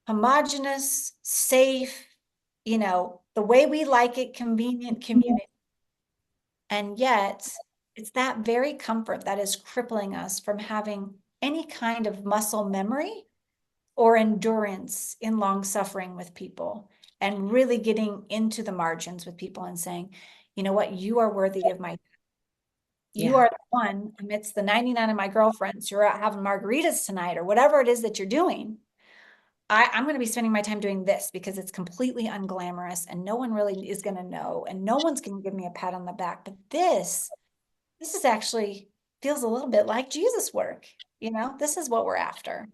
homogenous, safe, the way we like it, convenient community. And yet, it's that very comfort that is crippling us from having any kind of muscle memory or endurance in long suffering with people and really getting into the margins with people and saying, you know what, you are worthy of my, you Yeah. are the one amidst the 99 of my girlfriends who are out having margaritas tonight or whatever it is that you're doing. I'm going to be spending my time doing this because it's completely unglamorous and no one really is going to know and no one's going to give me a pat on the back. But this is actually feels a little bit like Jesus work. This is what we're after.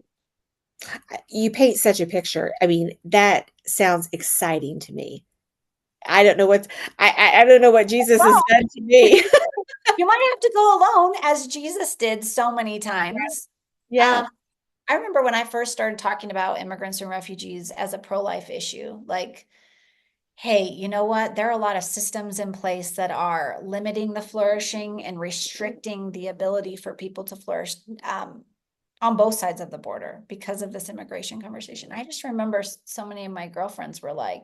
You paint such a picture. I mean, that sounds exciting to me. I don't know what I don't know what Jesus has Well, done to me. you might have to go alone as Jesus did so many times. Yeah. Um, I remember when I first started talking about immigrants and refugees as a pro-life issue, like, hey, you know what? There are a lot of systems in place that are limiting the flourishing and restricting the ability for people to flourish on both sides of the border because of this immigration conversation. I just remember so many of my girlfriends were like,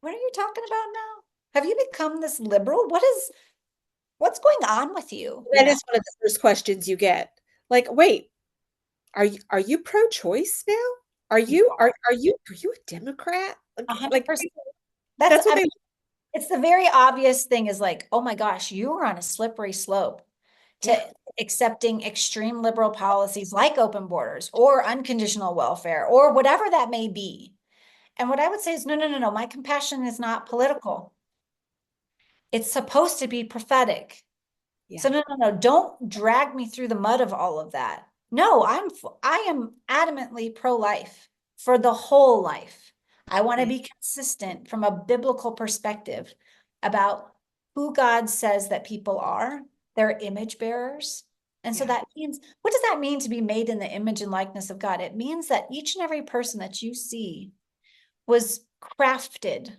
what are you talking about now? Have you become this liberal? What's going on with you? That is one of the first questions you get. Like, wait, are you pro-choice now? Are you a Democrat? Like 100%. That's, that's what I they mean, it's the very obvious thing is like, oh my gosh, you are on a slippery slope yeah, to accepting extreme liberal policies like open borders or unconditional welfare or whatever that may be. And what I would say is, no, no, no, no, my compassion is not political. It's supposed to be prophetic. yeah, So no, no, no, don't drag me through the mud of all of that. No, I am adamantly pro-life for the whole life. I want to Okay. be consistent from a biblical perspective about who God says that people are. They're image bearers. And so Yeah. that means, what does that mean to be made in the image and likeness of God? It means that each and every person that you see was crafted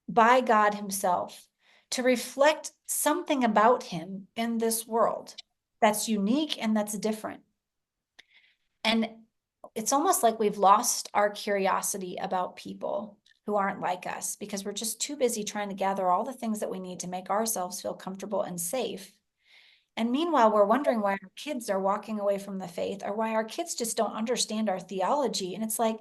by God Himself to reflect something about Him in this world that's unique and that's different. And it's almost like we've lost our curiosity about people who aren't like us because we're just too busy trying to gather all the things that we need to make ourselves feel comfortable and safe. And meanwhile, we're wondering why our kids are walking away from the faith or why our kids just don't understand our theology. And it's like,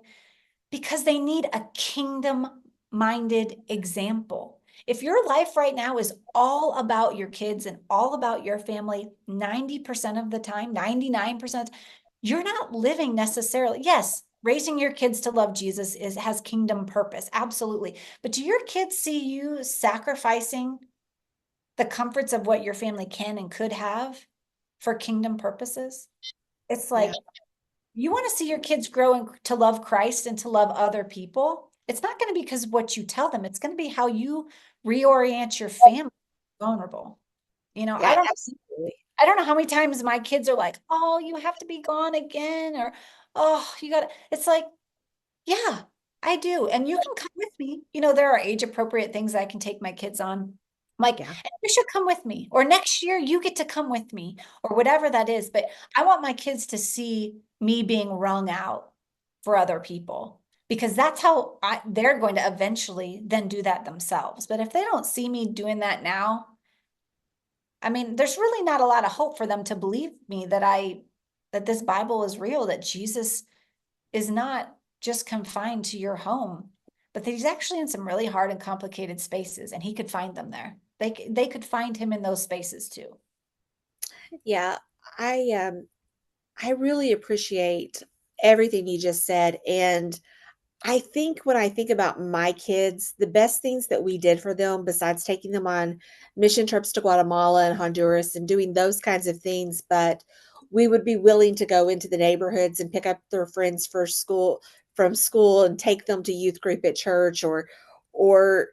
because they need a kingdom minded example. If your life right now is all about your kids and all about your family, 90% of the time, 99%, you're not living necessarily. Yes, raising your kids to love Jesus has kingdom purpose, absolutely. But do your kids see you sacrificing the comforts of what your family can and could have for kingdom purposes? It's Yeah. like you want to see your kids grow to love Christ and to love other people. It's not going to be because of what you tell them. It's going to be how you reorient your family vulnerable. You know, Yeah, absolutely. I don't know how many times my kids are like, "Oh, you have to be gone again," or "Oh, you got to." It's like, yeah, I do. And you can come with me. You know, there are age appropriate things I can take my kids on. Like, Yeah. you should come with me. Or next year, you get to come with me, or whatever that is. But I want my kids to see me being wrung out for other people because that's how they're going to eventually then do that themselves. But if they don't see me doing that now, I mean, there's really not a lot of hope for them to believe me that this Bible is real, that Jesus is not just confined to your home, but that he's actually in some really hard and complicated spaces, and he could find them there. They could find him in those spaces too. Yeah. I really appreciate everything you just said. And I think when I think about my kids, the best things that we did for them, besides taking them on mission trips to Guatemala and Honduras and doing those kinds of things, but we would be willing to go into the neighborhoods and pick up their friends for school from school and take them to youth group at church, or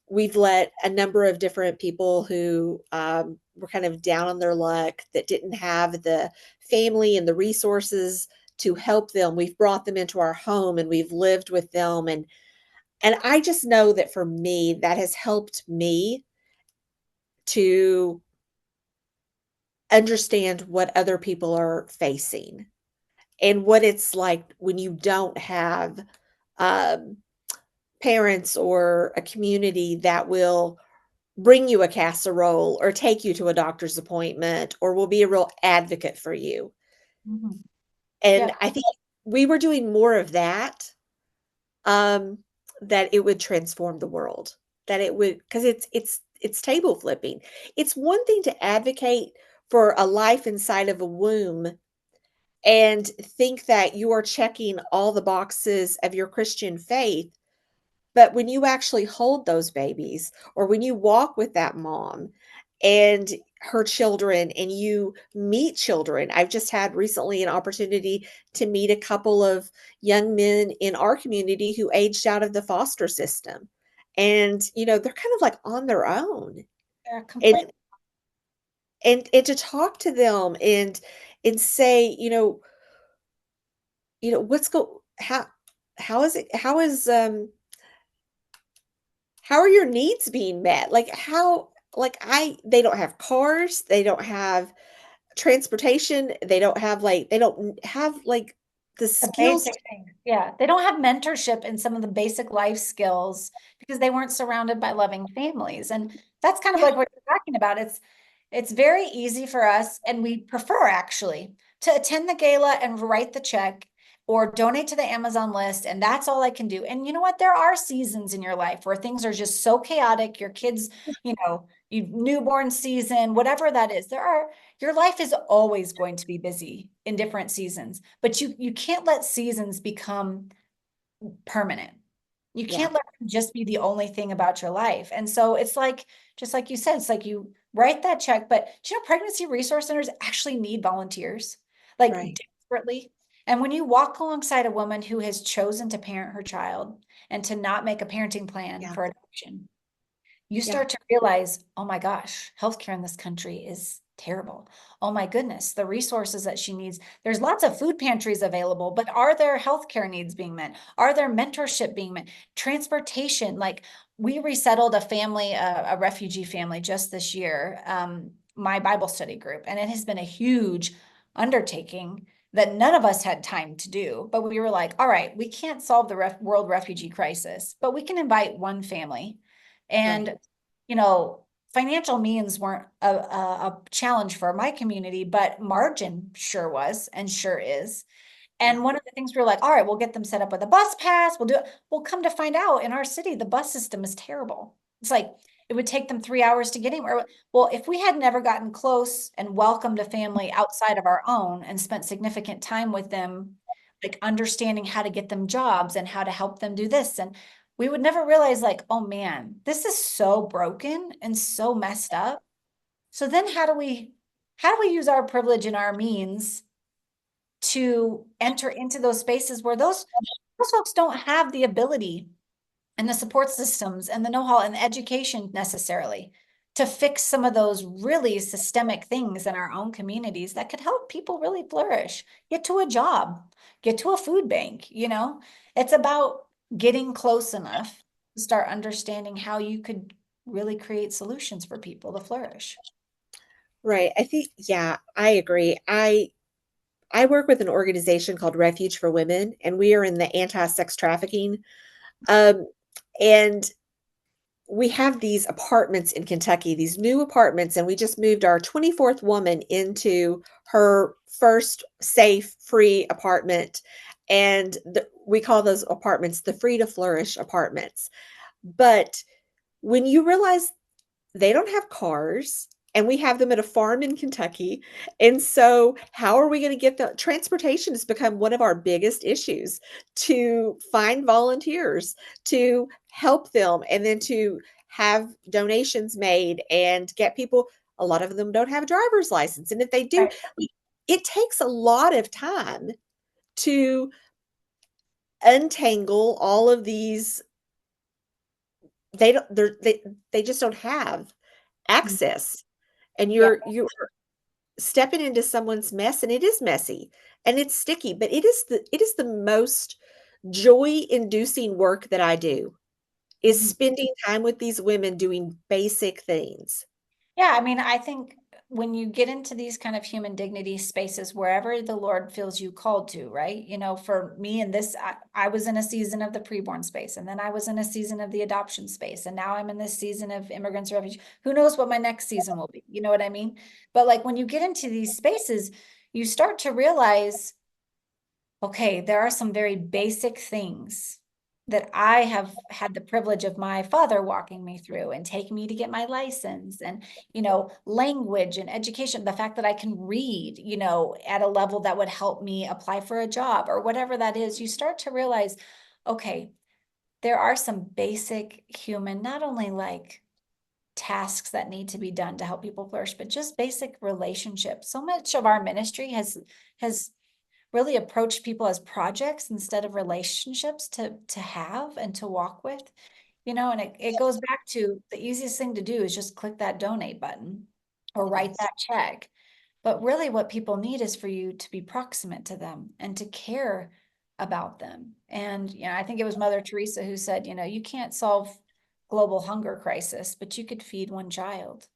we've let a number of different people who were kind of down on their luck that didn't have the family and the resources to help them. We've brought them into our home and we've lived with them, and I just know that for me that has helped me to understand what other people are facing and what it's like when you don't have um, parents or a community that will bring you a casserole or take you to a doctor's appointment or will be a real advocate for you. Mhm. And Yeah, I think we were doing more of that, um, that it would transform the world. That it would, because it's table flipping. It's one thing to advocate for a life inside of a womb and think that you are checking all the boxes of your Christian faith. But when you actually hold those babies, or when you walk with that mom and her children, and you meet children, I've just had recently an opportunity to meet a couple of young men in our community who aged out of the foster system. And, they're kind of like on their own. they're And complete. and to talk to them and say, what's go how is it how are your needs being met? Like how like I they don't have cars, they don't have transportation, they don't have like the The skills. basic things. Yeah. They don't have mentorship in some of the basic life skills because they weren't surrounded by loving families. And that's kind of Yeah, like what you're talking about. It's very easy for us, and we prefer actually to attend the gala and write the check or donate to the Amazon list. And that's all I can do. And you know what? There are seasons in your life where things are just so chaotic. Your kids, you newborn season, whatever that is. Your life is always going to be busy in different seasons, but you can't let seasons become permanent. You yeah, can't let them just be the only thing about your life. And so it's like, just like you said, it's like you write that check, but do you know pregnancy resource centers actually need volunteers? Like right. desperately. And when you walk alongside a woman who has chosen to parent her child and to not make a parenting plan Yeah. for adoption, you Yeah. start to realize, oh my gosh, healthcare in this country is terrible. Oh my goodness, the resources that she needs. There's lots of food pantries available, but are there healthcare needs being met? Are there mentorship being met? Transportation, like we resettled a family, a refugee family just this year, my Bible study group, and it has been a huge undertaking that none of us had time to do. But we were like, all right, we can't solve the world refugee crisis, but we can invite one family. Right. And financial means weren't a challenge for my community, but margin sure was and sure is. Yeah. And one of the things we were like, all right, we'll get them set up with a bus pass. We'll do it. We'll come to find out in our city, the bus system is terrible. It's like it would take them 3 hours to get anywhere. Well, if we had never gotten close and welcomed a family outside of our own and spent significant time with them, like understanding how to get them jobs and how to help them do this, and we would never realize, like, oh man, this is so broken and so messed up. So then how do we use our privilege and our means to enter into those spaces where those folks don't have the ability and the support systems and the know-how and the education necessarily to fix some of those really systemic things in our own communities that could help people really flourish, get to a job, get to a food bank. It's about getting close enough to start understanding how you could really create solutions for people to flourish. Right. I think, yeah, I agree. I work with an organization called Refuge for Women, and we are in the anti-sex trafficking. Um, and we have these apartments in Kentucky, these new apartments, and we just moved our 24th woman into her first safe, free apartment. And we call those apartments the Free to Flourish apartments. But when you realize they don't have cars, and we have them at a farm in Kentucky. And so, how are we going to get the transportation has become one of our biggest issues to find volunteers to help them and then to have donations made and get people. A lot of them don't have a driver's license. And if they do, Right. it takes a lot of time to untangle all of these. They don't, they just don't have access, and Yeah. you're stepping into someone's mess, and it is messy and it's sticky, but it is the most joy inducing work that I do, is Mhm. spending time with these women doing basic things. Yeah, I mean, I think when you get into these kind of human dignity spaces, wherever the Lord feels you called to, right? For me in this, I was in a season of the preborn space, and then I was in a season of the adoption space, and now I'm in this season of immigrants, refugees. Who knows what my next season will be? You know what I mean? But like when you get into these spaces, you start to realize, okay, there are some very basic things that I have had the privilege of my father walking me through and taking me to get my license, and, language and education, the fact that I can read, at a level that would help me apply for a job or whatever that is. You start to realize, okay, there are some basic human, not only like tasks that need to be done to help people flourish, but just basic relationships. So much of our ministry has really approach people as projects instead of relationships to have and to walk with. And it goes back to the easiest thing to do is just click that donate button or It write is. that check. But really what people need is for you to be proximate to them and to care about them. And I think it was Mother Teresa who said, you can't solve global hunger crisis, but you could feed one child.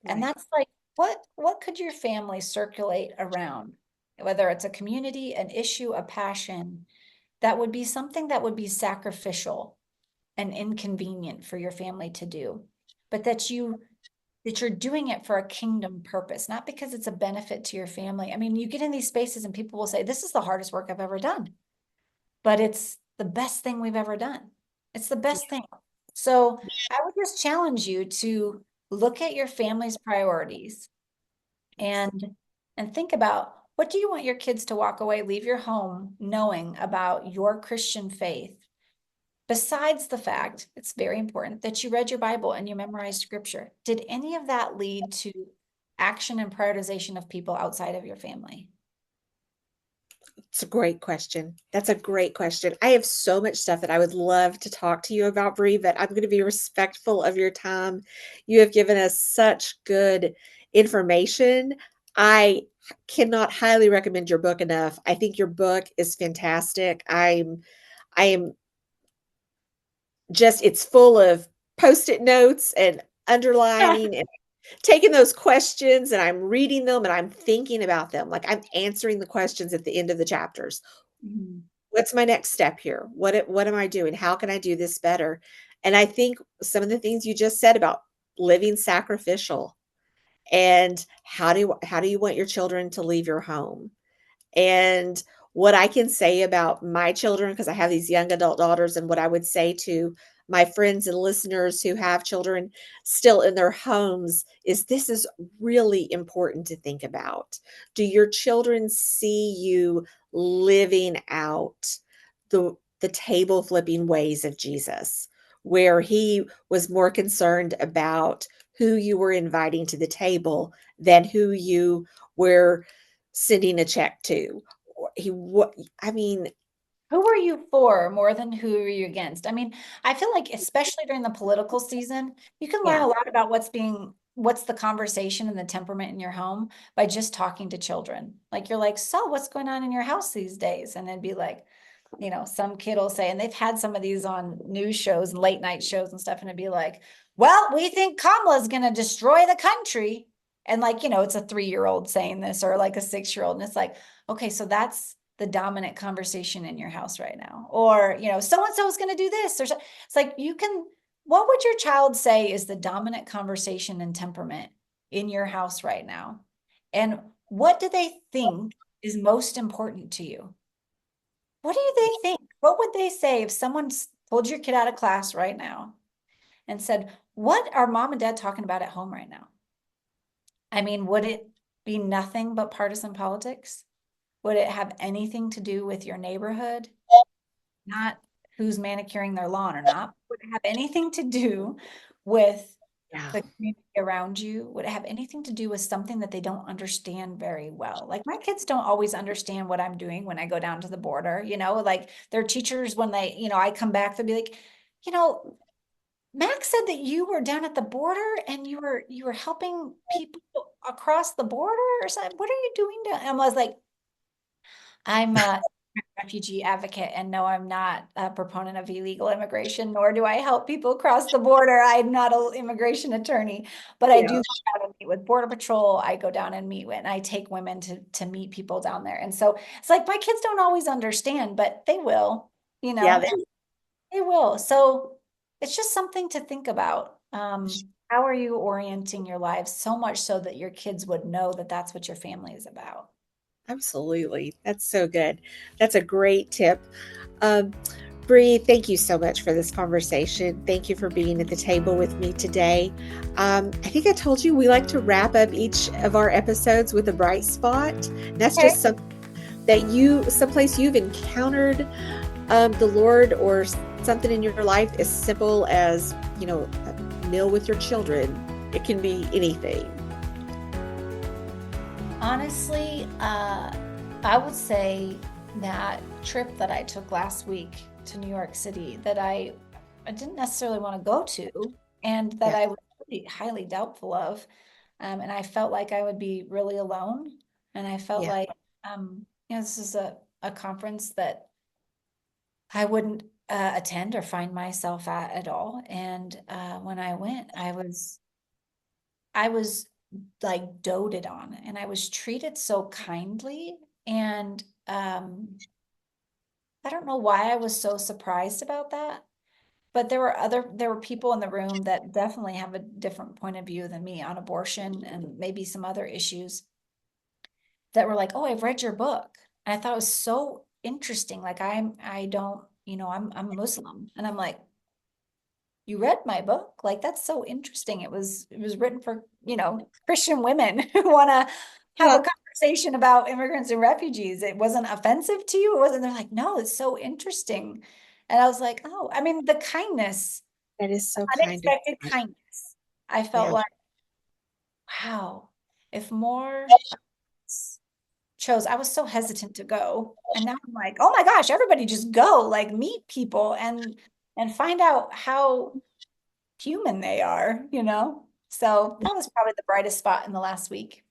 And Right. that's like, what could your family circulate around? Whether it's a community, an issue, a passion, that would be something that would be sacrificial and inconvenient for your family to do, but that you're doing it for a kingdom purpose, not because it's a benefit to your family. I mean, you get in these spaces and people will say, this is the hardest work I've ever done, but it's the best thing we've ever done. It's the best thing. So I would just challenge you to look at your family's priorities Yes. and think about, what do you want your kids to walk away, leave your home knowing about your Christian faith? Besides the fact, it's very important that you read your Bible and you memorized scripture. Did any of that lead to action and prioritization of people outside of your family? It's a great question. That's a great question. I have so much stuff that I would love to talk to you about, Bree, but I'm going to be respectful of your time. You have given us such good information. I cannot highly recommend your book enough. I think your book is fantastic. I am just it's full of post-it notes and underlining and taking those questions, and I'm reading them and I'm thinking about them. Like I'm answering the questions at the end of the chapters. Mhm. What's my next step here? What am I doing? How can I do this better? And I think some of the things you just said about living sacrificial and how do you want your children to leave your home? And what I can say about my children, because I have these young adult daughters, and what I would say to my friends and listeners who have children still in their homes is this is really important to think about. Do your children see you living out the table flipping ways of Jesus, where he was more concerned about who you were inviting to the table than who you were sending a check to? He what I mean, Who are you for more than who are you against? I mean, I feel like especially during the political season, you can learn yeah, a lot about what's the conversation and the temperament in your home by just talking to children. Like you're like, so what's going on in your house these days? And then be like, some kid will say, and they've had some of these on news shows and late night shows and stuff, and it'd be like, well, we think Kamala's going to destroy the country. And like, it's a 3-year-old saying this or like a 6-year-old. And it's like, okay, so that's the dominant conversation in your house right now. Or, so and so is going to do this. It's like, what would your child say is the dominant conversation and temperament in your house right now? And what do they think is most important to you? What do they think? What would they say if someone pulled your kid out of class right now and said, what are mom and dad talking about at home right now? I mean, would it be nothing but partisan politics? Would it have anything to do with your neighborhood? Not who's manicuring their lawn or not? Would it have anything to do with yeah, the community around you? Would it have anything to do with something that they don't understand very well? Like my kids don't always understand what I'm doing when I go down to the border, like their teachers, when I come back, they'll be like, you know, Max said that you were down at the border and you were helping people across the border or something. What are you doing down? And I was like, I'm a refugee advocate, and no, I'm not a proponent of illegal immigration, nor do I help people cross the border. I'm not an immigration attorney, but I do yeah. go down and meet with Border Patrol. I go down and meet with, and I take women to meet people down there. And so it's like my kids don't always understand, but they will, you Yeah, know, they will. So it's just something to think about. How are you orienting your lives so much so that your kids would know that that's what your family is about? absolutely. That's so good. That's a great tip. Um, Bree, thank you so much for this conversation. Thank you for being at the table with me today. I think I told you we like to wrap up each of our episodes with a bright spot. That's Okay. just something that someplace you've encountered the Lord or something in your life as simple as, a meal with your children. It can be anything. Honestly, I would say that trip that I took last week to New York City that I didn't necessarily want to go to, and that Yeah. I was really highly doubtful of. And I felt like I would be really alone. And I felt Yeah. like, this is a conference that I wouldn't attend or find myself at all. And when I went, I was like doted on and I was treated so kindly. And I don't know why I was so surprised about that. But there were people in the room that definitely have a different point of view than me on abortion and maybe some other issues that were like, "Oh, I've read your book." And I thought it was so interesting. Like I don't, I'm Muslim. And I'm like, you read my book? Like that's so interesting. It was written for, Christian women who want to have a Yeah. conversation about immigrants and refugees. It wasn't offensive to you. It wasn't, they're like, no, it's so interesting. And I was like, oh, I mean, the kindness, That is so kind of unexpected God. kindness. I felt Yeah. like, wow, if more chose, I was so hesitant to go. And now I'm like, oh my gosh, everybody just go, like meet people and find out how human they are, you know? So that was probably the brightest spot in the last week.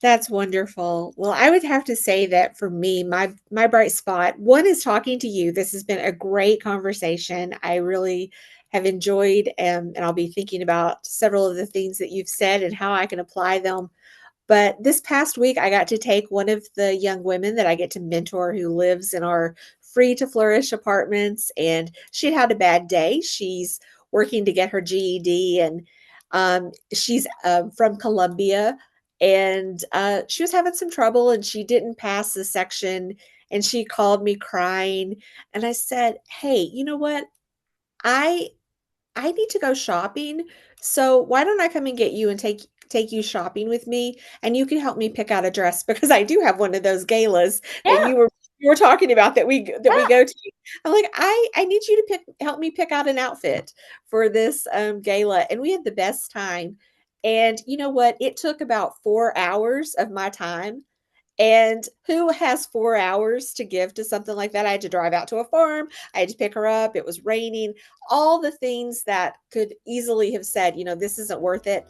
That's wonderful. Well, I would have to say that for me, my bright spot, one is talking to you. This has been a great conversation. I really have enjoyed, and I'll be thinking about several of the things that you've said and how I can apply them. But this past week, I got to take one of the young women that I get to mentor who lives in our free to flourish apartments, and she'd had a bad day. She's working to get her GED, and she's from Colombia, and she was having some trouble, and she didn't pass the section, and she called me crying, and I said, "Hey, you know what? I I need to go shopping. So why don't I come and get you and take you shopping with me and you can help me pick out a dress because I do have one of those galas that Yeah, you were talking about that we yeah. go to. I'm like, I need you to help me pick out an outfit for this gala. And we had the best time. And you know what? It took about 4 hours of my time, and who has 4 hours to give to something like that? I had to drive out to a farm. I had to pick her up. It was raining. All the things that could easily have said, this isn't worth it.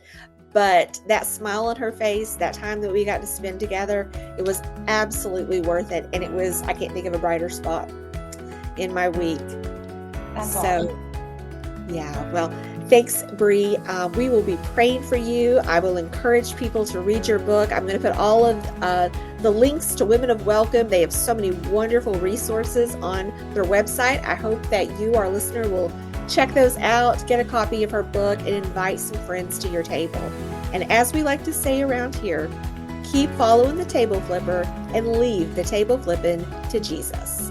But that smile on her face, that time that we got to spend together, it was absolutely worth it. And I can't think of a brighter spot in my week. That's So, awesome. yeah, well, thanks, Bri. We will be praying for you. I will encourage people to read your book. I'm going to put all of the links to Women of Welcome. They have so many wonderful resources on their website. I hope that you, our listener, will check those out, get a copy of her book, and invite some friends to your table. And as we like to say around here, keep following the table flipper and leave the table flipping to Jesus.